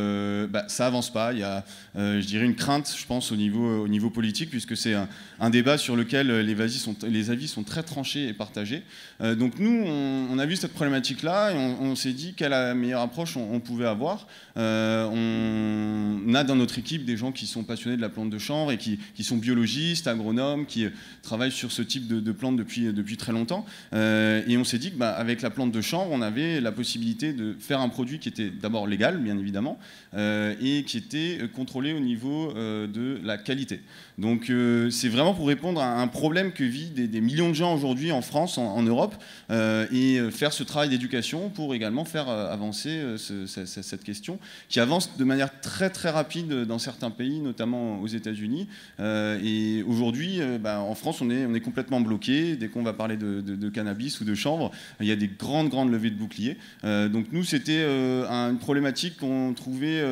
ça avance pas. Il y a, je dirais, une crainte, je pense, au niveau politique, puisque c'est un débat sur lequel les avis avis sont très tranchés et partagés. Donc nous, on a vu cette problématique-là et on s'est dit quelle est la meilleure approche on pouvait avoir. On a dans notre équipe des gens qui sont passionnés de la plante de chanvre et qui sont biologistes, agronomes, qui travaillent sur ce type de plante depuis très longtemps. Et on s'est dit qu'avec la plante de chanvre, on avait la possibilité de faire un produit qui était d'abord légal, bien évidemment, et qui était contrôlé au niveau de la qualité. Donc c'est vraiment pour répondre à un problème que vivent des millions de gens aujourd'hui en France, en Europe, et faire ce travail d'éducation pour également faire avancer cette question qui avance de manière très très rapide dans certains pays, notamment aux États-Unis. Et aujourd'hui, en France, on est complètement bloqué. Dès qu'on va parler de cannabis ou de chanvre, il y a des grandes levées de boucliers. Donc nous, c'était une problématique qu'on trouvait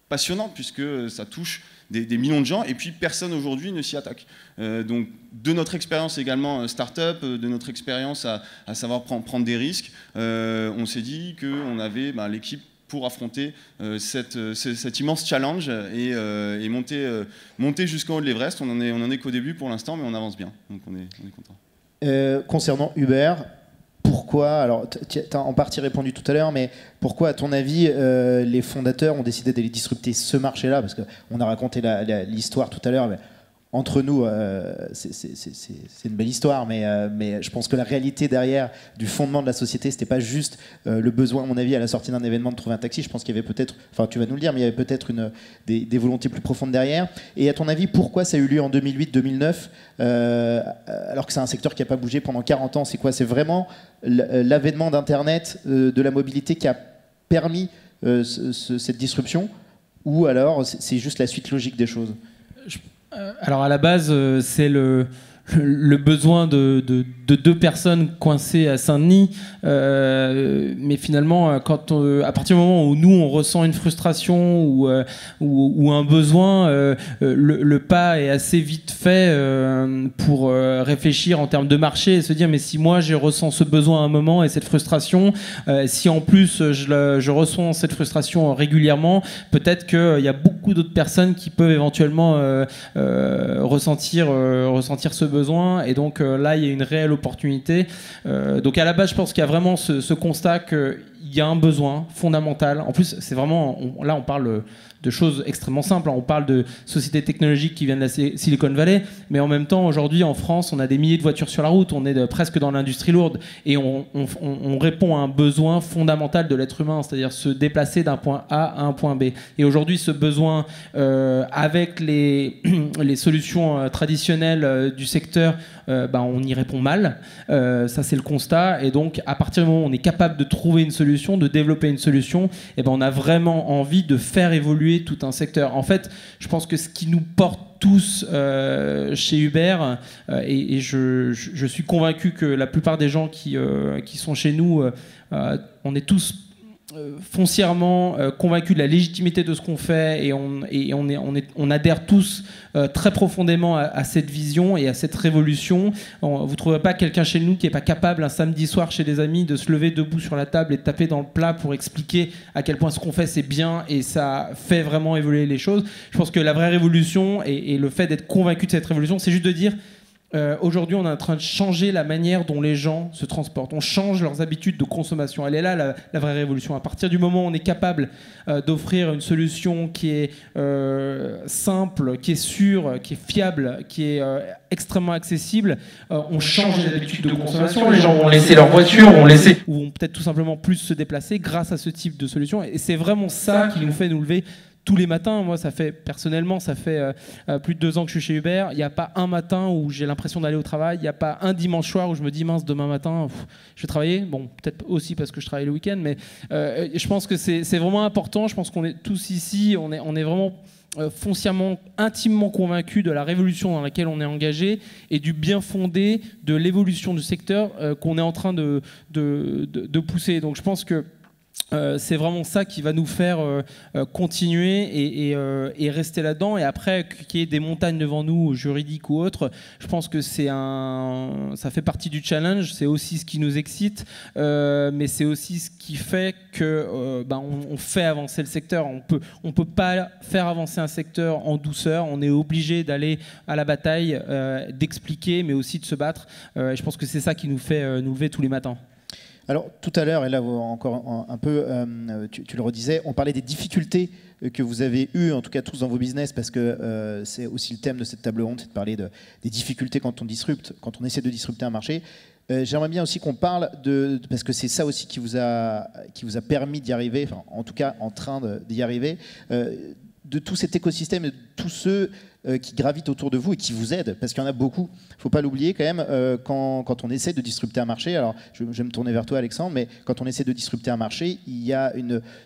passionnante puisque ça touche des millions de gens et puis personne aujourd'hui ne s'y attaque. Donc de notre expérience également start-up, de notre expérience à savoir prendre des risques, on s'est dit qu'on avait l'équipe pour affronter cet immense challenge et monter jusqu'en haut de l'Everest. On en est qu'au début pour l'instant, mais on avance bien, donc on est content. Concernant Uber, pourquoi, alors tu as en partie répondu tout à l'heure, mais pourquoi, à ton avis, les fondateurs ont décidé d'aller disrupter ce marché-là? Parce qu'on a raconté l'histoire tout à l'heure, mais entre nous, c'est une belle histoire, mais je pense que la réalité derrière du fondement de la société, c'était pas juste le besoin, à mon avis, à la sortie d'un événement de trouver un taxi. Je pense qu'il y avait peut-être, enfin tu vas nous le dire, mais il y avait peut-être des volontés plus profondes derrière. Et à ton avis, pourquoi ça a eu lieu en 2008-2009 alors que c'est un secteur qui n'a pas bougé pendant 40 ans? C'est quoi? C'est vraiment l'avènement d'Internet, de la mobilité qui a permis cette disruption, ou alors c'est juste la suite logique des choses? Alors à la base, c'est le besoin de deux personnes coincées à Saint-Denis, mais finalement, à partir du moment où nous on ressent une frustration ou un besoin, le pas est assez vite fait pour réfléchir en termes de marché et se dire mais si moi je ressens ce besoin à un moment et cette frustration, si en plus je ressens cette frustration régulièrement, peut-être qu'il y a beaucoup d'autres personnes qui peuvent éventuellement ressentir ce besoin, et donc là il y a une réelle opportunité. Donc à la base je pense qu'il y a vraiment ce constat qu'il y a un besoin fondamental. En plus c'est vraiment, là on parle de choses extrêmement simples. On parle de sociétés technologiques qui viennent de la Silicon Valley, mais en même temps, aujourd'hui, en France, on a des milliers de voitures sur la route, on est presque dans l'industrie lourde, et on répond à un besoin fondamental de l'être humain, c'est-à-dire se déplacer d'un point A à un point B. Et aujourd'hui, ce besoin, avec les solutions traditionnelles du secteur, on y répond mal. Ça, c'est le constat. Et donc, à partir du moment où on est capable de trouver une solution, de développer une solution, on a vraiment envie de faire évoluer tout un secteur. En fait, je pense que ce qui nous porte tous chez Uber, et je suis convaincu que la plupart des gens qui sont chez nous, on est tous foncièrement convaincus de la légitimité de ce qu'on fait, et on adhère tous très profondément à cette vision et à cette révolution. Vous ne trouverez pas quelqu'un chez nous qui n'est pas capable un samedi soir chez des amis de se lever debout sur la table et de taper dans le plat pour expliquer à quel point ce qu'on fait c'est bien et ça fait vraiment évoluer les choses. Je pense que la vraie révolution et le fait d'être convaincu de cette révolution, c'est juste de dire aujourd'hui, on est en train de changer la manière dont les gens se transportent. On change leurs habitudes de consommation. Elle est là, la vraie révolution. À partir du moment où on est capable d'offrir une solution qui est simple, qui est sûre, qui est fiable, qui est extrêmement accessible, on change les habitudes de consommation. Les gens vont laisser leur voiture, ou vont peut-être tout simplement plus se déplacer grâce à ce type de solution. Et c'est vraiment ça qui nous fait nous lever tous les matins. Moi, ça fait plus de 2 ans que je suis chez Uber. Il n'y a pas un matin où j'ai l'impression d'aller au travail. Il n'y a pas un dimanche soir où je me dis mince, demain matin, je vais travailler. Bon, peut-être aussi parce que je travaille le week-end, mais je pense que c'est vraiment important. Je pense qu'on est tous ici, on est vraiment foncièrement, intimement convaincus de la révolution dans laquelle on est engagé et du bien fondé de l'évolution du secteur qu'on est en train de pousser. Donc je pense que c'est vraiment ça qui va nous faire continuer et rester là-dedans. Et après, qu'il y ait des montagnes devant nous, juridiques ou autres, je pense que ça fait partie du challenge. C'est aussi ce qui nous excite, mais c'est aussi ce qui fait que on fait avancer le secteur. On peut pas faire avancer un secteur en douceur. On est obligé d'aller à la bataille, d'expliquer, mais aussi de se battre. Je pense que c'est ça qui nous fait nous lever tous les matins. Alors tout à l'heure, et là encore un peu, tu le redisais, on parlait des difficultés que vous avez eues, en tout cas tous dans vos business, parce que c'est aussi le thème de cette table ronde, c'est de parler des difficultés quand on essaie de disrupter un marché. J'aimerais bien aussi qu'on parle parce que c'est ça aussi qui vous a permis d'y arriver, enfin, en tout cas en train d'y arriver, de tout cet écosystème, de tous ceux qui gravitent autour de vous et qui vous aident, parce qu'il y en a beaucoup. Il ne faut pas l'oublier quand même, quand on essaie de disrupter un marché, alors je vais me tourner vers toi Alexandre, mais quand on essaie de disrupter un marché, il y a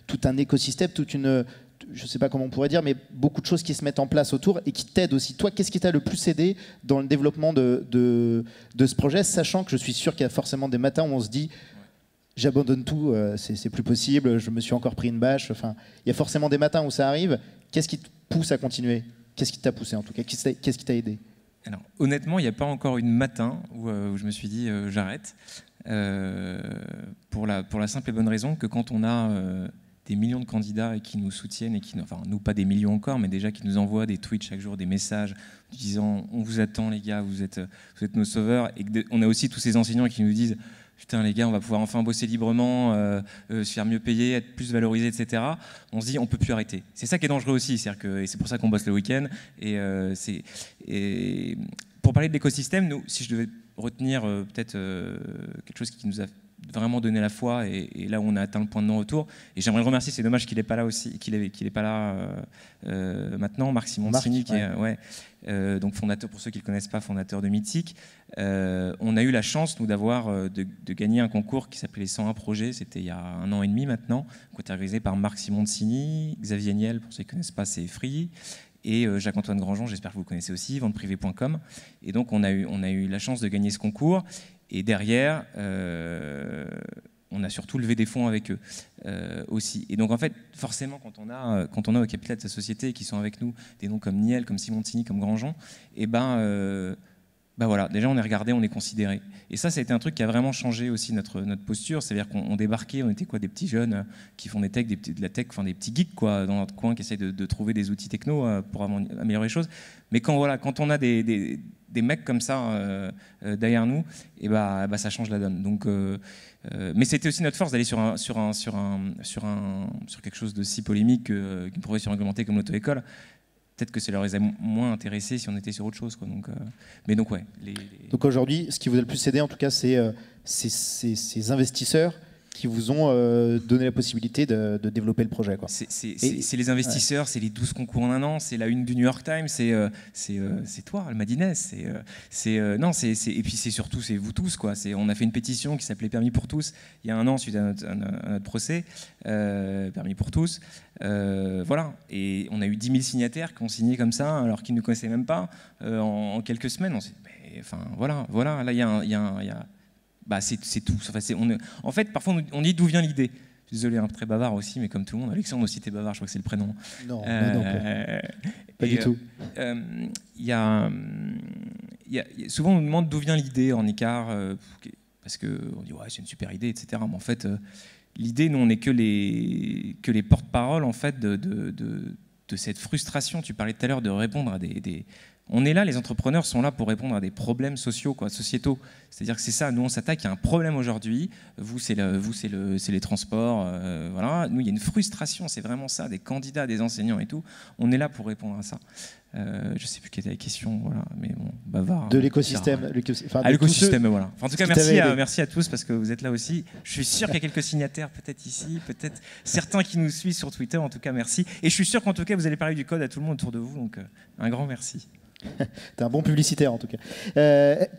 tout un écosystème, je ne sais pas comment on pourrait dire, mais beaucoup de choses qui se mettent en place autour et qui t'aident aussi. Toi, qu'est-ce qui t'a le plus aidé dans le développement de ce projet, sachant que je suis sûr qu'il y a forcément des matins où on se dit j'abandonne tout, c'est plus possible, je me suis encore pris une bâche. Enfin, il y a forcément des matins où ça arrive. Qu'est-ce qui te pousse à continuer ? Qu'est-ce qui t'a poussé en tout cas ? Qu'est-ce qui t'a aidé ? Alors, honnêtement, il n'y a pas encore une matin où je me suis dit j'arrête. Pour la simple et bonne raison que quand on a des millions de candidats et qui nous soutiennent, enfin nous pas des millions encore, mais déjà qui nous envoient des tweets chaque jour, des messages disant on vous attend les gars, vous êtes nos sauveurs, et on a aussi tous ces enseignants qui nous disent putain les gars, on va pouvoir enfin bosser librement, se faire mieux payer, être plus valorisé, etc. On se dit on peut plus arrêter. C'est ça qui est dangereux aussi, et c'est pour ça qu'on bosse le week-end. Et pour parler de l'écosystème, nous, si je devais retenir peut-être quelque chose qui nous a vraiment donné la foi et là où on a atteint le point de non-retour, et j'aimerais le remercier, c'est dommage qu'il n'est pas là aussi, qu'il est pas là maintenant, Marc Simoncini, qui est donc fondateur, pour ceux qui ne le connaissent pas, fondateur de Mythique. On a eu la chance, nous, de gagner un concours qui s'appelait les 101 projets, c'était il y a 1 an et demi maintenant, qui était organisé par Marc Simoncini, Xavier Niel, pour ceux qui ne connaissent pas, c'est Free, et Jacques-Antoine Grandjean, j'espère que vous le connaissez aussi, venteprivé.com. Et donc on a eu la chance de gagner ce concours. Et derrière, on a surtout levé des fonds avec eux aussi. Et donc en fait, forcément, quand on a au capital de sa société qui sont avec nous, des noms comme Niel, comme Simoncini, comme Grandjean, et voilà, déjà on est regardé, on est considéré. Et ça a été un truc qui a vraiment changé aussi notre posture. C'est-à-dire qu'on débarquait, on était des petits jeunes qui font de la tech, enfin des petits geeks dans notre coin qui essayent de trouver des outils techno pour améliorer les choses. Mais quand on a des mecs comme ça derrière nous, et ça change la donne. Donc, mais c'était aussi notre force d'aller sur quelque chose de si polémique qu'une profession réglementée comme l'auto-école. Peut-être que ça leur aurait moins intéressé si on était sur autre chose, quoi. Donc, mais donc ouais. Donc aujourd'hui, ce qui vous a le plus aidé, en tout cas, c'est ces investisseurs qui vous ont donné la possibilité de développer le projet, quoi. C'est les investisseurs, c'est les 12 concours en 1 an, c'est la une du New York Times, c'est toi, Almadines, et puis c'est surtout c'est vous tous, quoi. On a fait une pétition qui s'appelait Permis pour tous il y a 1 an suite à notre procès, Permis pour tous. Voilà, et on a eu 10 000 signataires qui ont signé comme ça alors qu'ils ne nous connaissaient même pas en quelques semaines. On s'est dit, mais, enfin voilà, là il y a c'est tout. Enfin, en fait, parfois on dit d'où vient l'idée. Désolé, très bavard aussi, mais comme tout le monde. Alexandre aussi, t'es bavard, je crois que c'est le prénom. Non, pas du tout. Souvent on nous demande d'où vient l'idée en Icare, parce qu'on dit ouais, c'est une super idée, etc. Mais en fait, l'idée, nous, on n'est que les porte-parole en fait de cette frustration. Tu parlais tout à l'heure de répondre à On est là, les entrepreneurs sont là pour répondre à des problèmes sociaux, sociétaux. C'est-à-dire que c'est ça, nous on s'attaque à un problème aujourd'hui, vous c'est les transports, voilà. Nous il y a une frustration, c'est vraiment ça, des candidats, des enseignants et tout. On est là pour répondre à ça. Je ne sais plus quelle était la question, voilà, mais bon, bavard. De l'écosystème. L'écosystème, voilà. Enfin, en tout cas, merci à tous parce que vous êtes là aussi. Je suis sûr qu'il y a quelques signataires, peut-être ici, peut-être certains qui nous suivent sur Twitter, en tout cas merci. Et je suis sûr qu'en tout cas vous allez parler du code à tout le monde autour de vous, donc un grand merci. T'es un bon publicitaire en tout cas.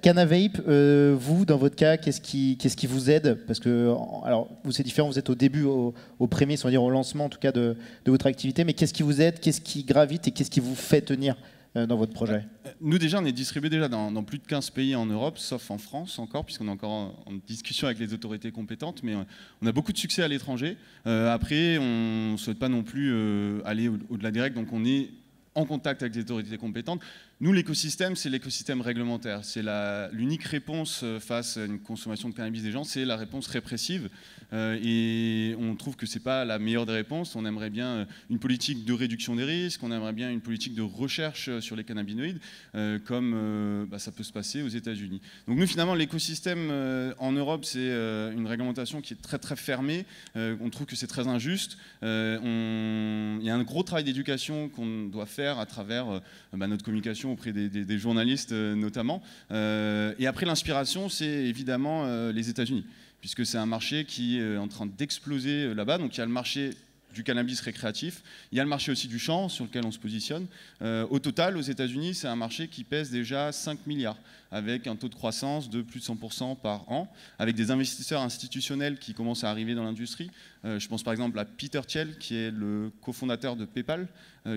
Canavape, vous dans votre cas, qu'est-ce qui vous aide? Parce que alors vous c'est différent, vous êtes au début, au prémices, on va dire au lancement en tout cas de votre activité, mais qu'est-ce qui vous aide, qu'est-ce qui gravite et qu'est-ce qui vous fait tenir dans votre projet? Nous déjà, on est distribué déjà dans plus de 15 pays en Europe, sauf en France encore, puisqu'on est encore en discussion avec les autorités compétentes, mais on a beaucoup de succès à l'étranger. Après, on ne souhaite pas non plus aller au-delà des règles, donc on est en contact avec les autorités compétentes. Nous, l'écosystème, c'est l'écosystème réglementaire. C'est l'unique réponse face à une consommation de cannabis des gens, c'est la réponse répressive. Et on trouve que ce n'est pas la meilleure des réponses. On aimerait bien une politique de réduction des risques, on aimerait bien une politique de recherche sur les cannabinoïdes, comme ça peut se passer aux États-Unis. Donc nous, finalement, l'écosystème en Europe, c'est une réglementation qui est très très fermée. On trouve que c'est très injuste. Il y a un gros travail d'éducation qu'on doit faire à travers notre communication auprès des journalistes notamment. Et après, l'inspiration, c'est évidemment les États-Unis, puisque c'est un marché qui est en train d'exploser là-bas. Donc il y a le marché du cannabis récréatif, il y a le marché aussi du chanvre sur lequel on se positionne. Au total, aux États-Unis, c'est un marché qui pèse déjà 5 milliards, avec un taux de croissance de plus de 100% par an, avec des investisseurs institutionnels qui commencent à arriver dans l'industrie. Je pense par exemple à Peter Thiel, qui est le cofondateur de PayPal,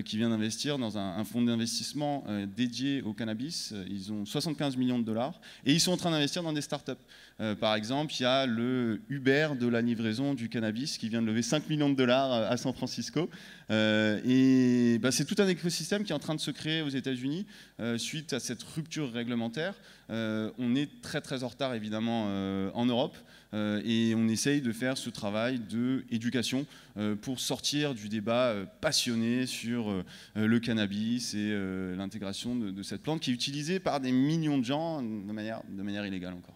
qui vient d'investir dans un fonds d'investissement dédié au cannabis. Ils ont 75 millions de dollars et ils sont en train d'investir dans des startups. Par exemple, il y a le Uber de la livraison du cannabis qui vient de lever 5 millions de dollars à San Francisco. Et c'est tout un écosystème qui est en train de se créer aux États-Unis suite à cette rupture réglementaire. On est très très en retard évidemment en Europe. Et on essaye de faire ce travail d'éducation pour sortir du débat passionné sur le cannabis et l'intégration de cette plante qui est utilisée par des millions de gens de manière illégale encore.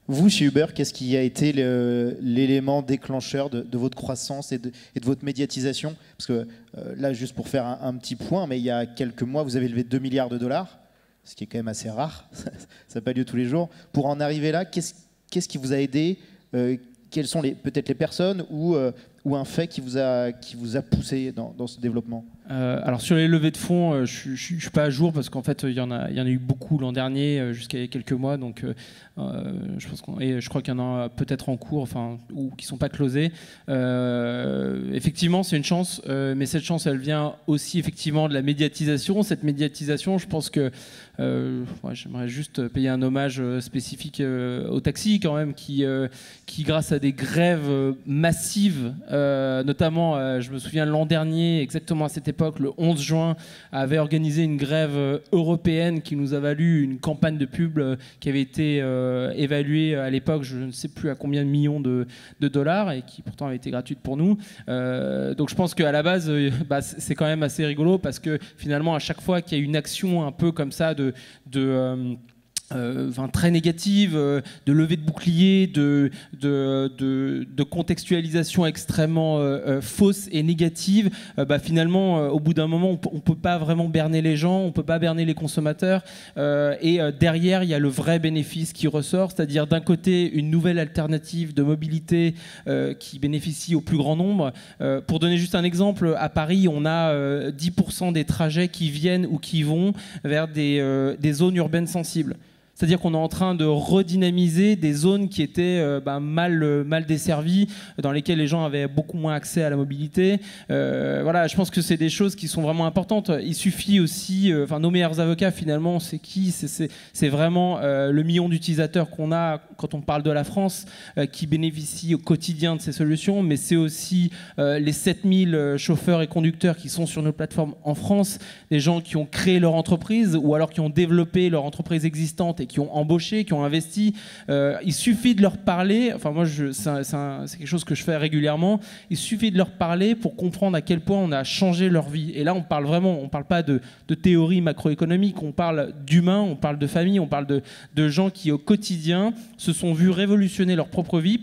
Vous, chez Uber, qu'est-ce qui a été l'élément déclencheur de votre croissance et de votre médiatisation? Parce que là, juste pour faire un petit point, mais il y a quelques mois, vous avez levé 2 milliards de dollars, ce qui est quand même assez rare, ça n'a pas lieu tous les jours. Pour en arriver là, qu'est-ce qui vous a aidé? Quelles sont peut-être les personnes ou un fait qui vous a poussé dans ce développement? Alors sur les levées de fonds, je suis pas à jour parce qu'en fait il y en a eu beaucoup l'an dernier jusqu'à il y a quelques mois, donc je crois qu'il y en a peut-être en cours, ou qui sont pas closés. Effectivement, c'est une chance, mais cette chance, elle vient aussi effectivement de la médiatisation. Cette médiatisation, je pense que j'aimerais juste payer un hommage spécifique aux taxis quand même, qui grâce à des grèves massives, notamment, je me souviens l'an dernier, exactement à cette époque, le 11 juin, avait organisé une grève européenne qui nous a valu une campagne de pub qui avait été évaluée à l'époque, je ne sais plus à combien de millions de dollars, et qui pourtant avait été gratuite pour nous. Donc je pense qu'à la base, c'est quand même assez rigolo, parce que finalement, à chaque fois qu'il y a une action un peu comme ça très négative, de levée de bouclier, de contextualisation extrêmement fausse et négative, finalement, au bout d'un moment, on ne peut pas vraiment berner les gens, on ne peut pas berner les consommateurs. Et derrière, il y a le vrai bénéfice qui ressort, c'est-à-dire d'un côté, une nouvelle alternative de mobilité qui bénéficie au plus grand nombre. Pour donner juste un exemple, à Paris, on a 10% des trajets qui viennent ou qui vont vers des zones urbaines sensibles. C'est-à-dire qu'on est en train de redynamiser des zones qui étaient mal desservies, dans lesquelles les gens avaient beaucoup moins accès à la mobilité. Je pense que c'est des choses qui sont vraiment importantes. Il suffit aussi, nos meilleurs avocats finalement, c'est qui? C'est vraiment le million d'utilisateurs qu'on a quand on parle de la France, qui bénéficient au quotidien de ces solutions, mais c'est aussi les 7000 chauffeurs et conducteurs qui sont sur nos plateformes en France, des gens qui ont créé leur entreprise ou alors qui ont développé leur entreprise existante et qui ont embauché, qui ont investi. Il suffit de leur parler, c'est quelque chose que je fais régulièrement, il suffit de leur parler pour comprendre à quel point on a changé leur vie. Et là, on parle pas de théorie macroéconomique, on parle d'humains, on parle de famille, on parle de gens qui, au quotidien, se sont vus révolutionner leur propre vie,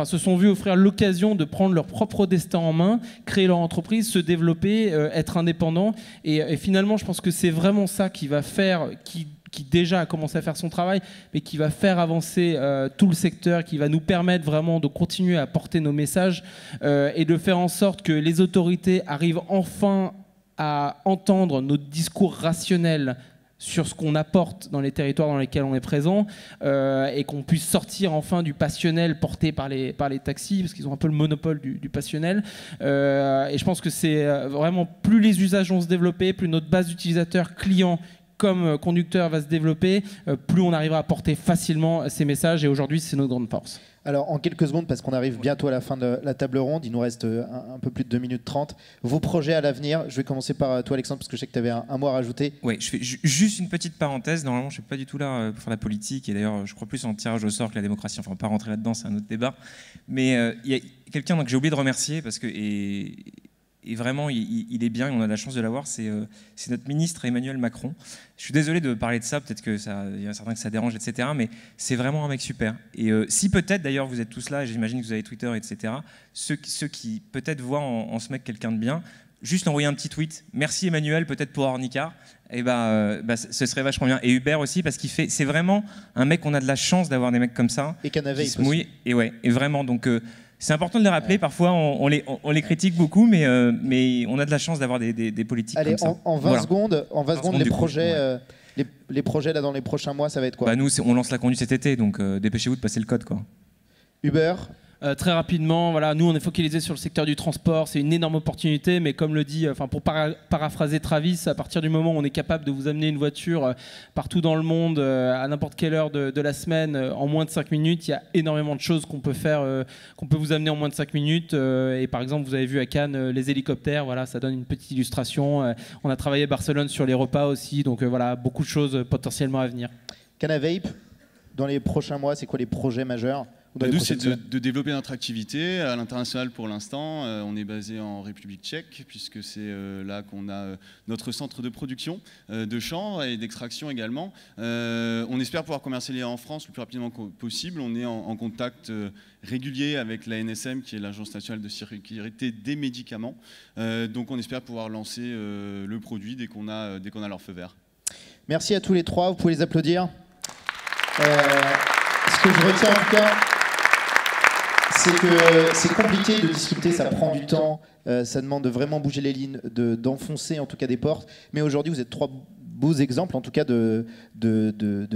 se sont vus offrir l'occasion de prendre leur propre destin en main, créer leur entreprise, se développer, être indépendants. Et finalement, je pense que c'est vraiment ça qui va faire, qui déjà a commencé à faire son travail, mais qui va faire avancer tout le secteur, qui va nous permettre vraiment de continuer à porter nos messages et de faire en sorte que les autorités arrivent enfin à entendre nos discours rationnels sur ce qu'on apporte dans les territoires dans lesquels on est présent et qu'on puisse sortir enfin du passionnel porté par les taxis, parce qu'ils ont un peu le monopole du passionnel. Et je pense que c'est vraiment, plus les usages vont se développer, plus notre base d'utilisateurs clients comme conducteur va se développer, plus on arrivera à porter facilement ces messages, et aujourd'hui c'est notre grande force. Alors en quelques secondes, parce qu'on arrive bientôt à la fin de la table ronde, il nous reste un peu plus de 2 minutes 30. Vos projets à l'avenir, je vais commencer par toi Alexandre, parce que je sais que tu avais un mot à rajouter. Oui, je fais juste une petite parenthèse. Normalement, je ne suis pas du tout là pour faire la politique, et d'ailleurs je crois plus en tirage au sort que la démocratie. Enfin, pas rentrer là-dedans, c'est un autre débat. Mais il y a quelqu'un que j'ai oublié de remercier, parce que... Et vraiment, il est bien, et on a la chance de l'avoir, c'est notre ministre Emmanuel Macron. Je suis désolé de parler de ça, peut-être qu'il y a certains que ça dérange, etc. Mais c'est vraiment un mec super. Et si peut-être, d'ailleurs, vous êtes tous là, et j'imagine que vous avez Twitter, etc., ceux qui peut-être voient en ce mec quelqu'un de bien, juste envoyer un petit tweet. Merci Emmanuel, peut-être pour Ornicar. Et ce serait vachement bien. Et Hubert aussi, parce c'est vraiment un mec, on a de la chance d'avoir des mecs comme ça. Et Canavape qui se mouillent. Et vraiment, donc... c'est important de les rappeler, parfois on les critique beaucoup, mais on a de la chance d'avoir des politiques comme ça. En 20 secondes, les projets, les projets là, dans les prochains mois, ça va être quoi? Nous, on lance la conduite cet été, donc dépêchez-vous de passer le code, quoi. Hubert? Très rapidement, voilà, nous on est focalisé sur le secteur du transport, c'est une énorme opportunité, mais comme le dit, pour paraphraser Travis, à partir du moment où on est capable de vous amener une voiture partout dans le monde, à n'importe quelle heure de la semaine, en moins de 5 minutes, il y a énormément de choses qu'on peut faire, qu'on peut vous amener en moins de 5 minutes. Et par exemple, vous avez vu à Cannes les hélicoptères, voilà, ça donne une petite illustration. On a travaillé à Barcelone sur les repas aussi, donc voilà, beaucoup de choses potentiellement à venir. Canavape, dans les prochains mois, c'est quoi les projets majeurs? Nous, c'est de développer notre activité à l'international pour l'instant. On est basé en République tchèque, puisque c'est là qu'on a notre centre de production de chanvre et d'extraction également. On espère pouvoir commercialiser en France le plus rapidement possible. On est en contact régulier avec la NSM, qui est l'Agence nationale de sécurité des médicaments. Donc on espère pouvoir lancer le produit dès qu'on a leur feu vert. Merci à tous les trois, vous pouvez les applaudir. Ce que je retiens en tout cas, c'est que c'est compliqué de discuter, ça prend du temps, ça demande de vraiment bouger les lignes, d'enfoncer en tout cas des portes. Mais aujourd'hui, vous êtes trois beaux exemples en tout cas de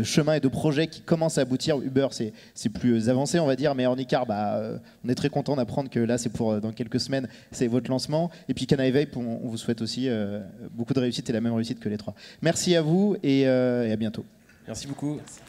chemins et de projets qui commencent à aboutir. Uber, c'est plus avancé, on va dire, mais Ornicar, on est très content d'apprendre que là, c'est pour dans quelques semaines, c'est votre lancement. Et puis Canavape, on vous souhaite aussi beaucoup de réussite et la même réussite que les trois. Merci à vous et à bientôt. Merci beaucoup. Merci.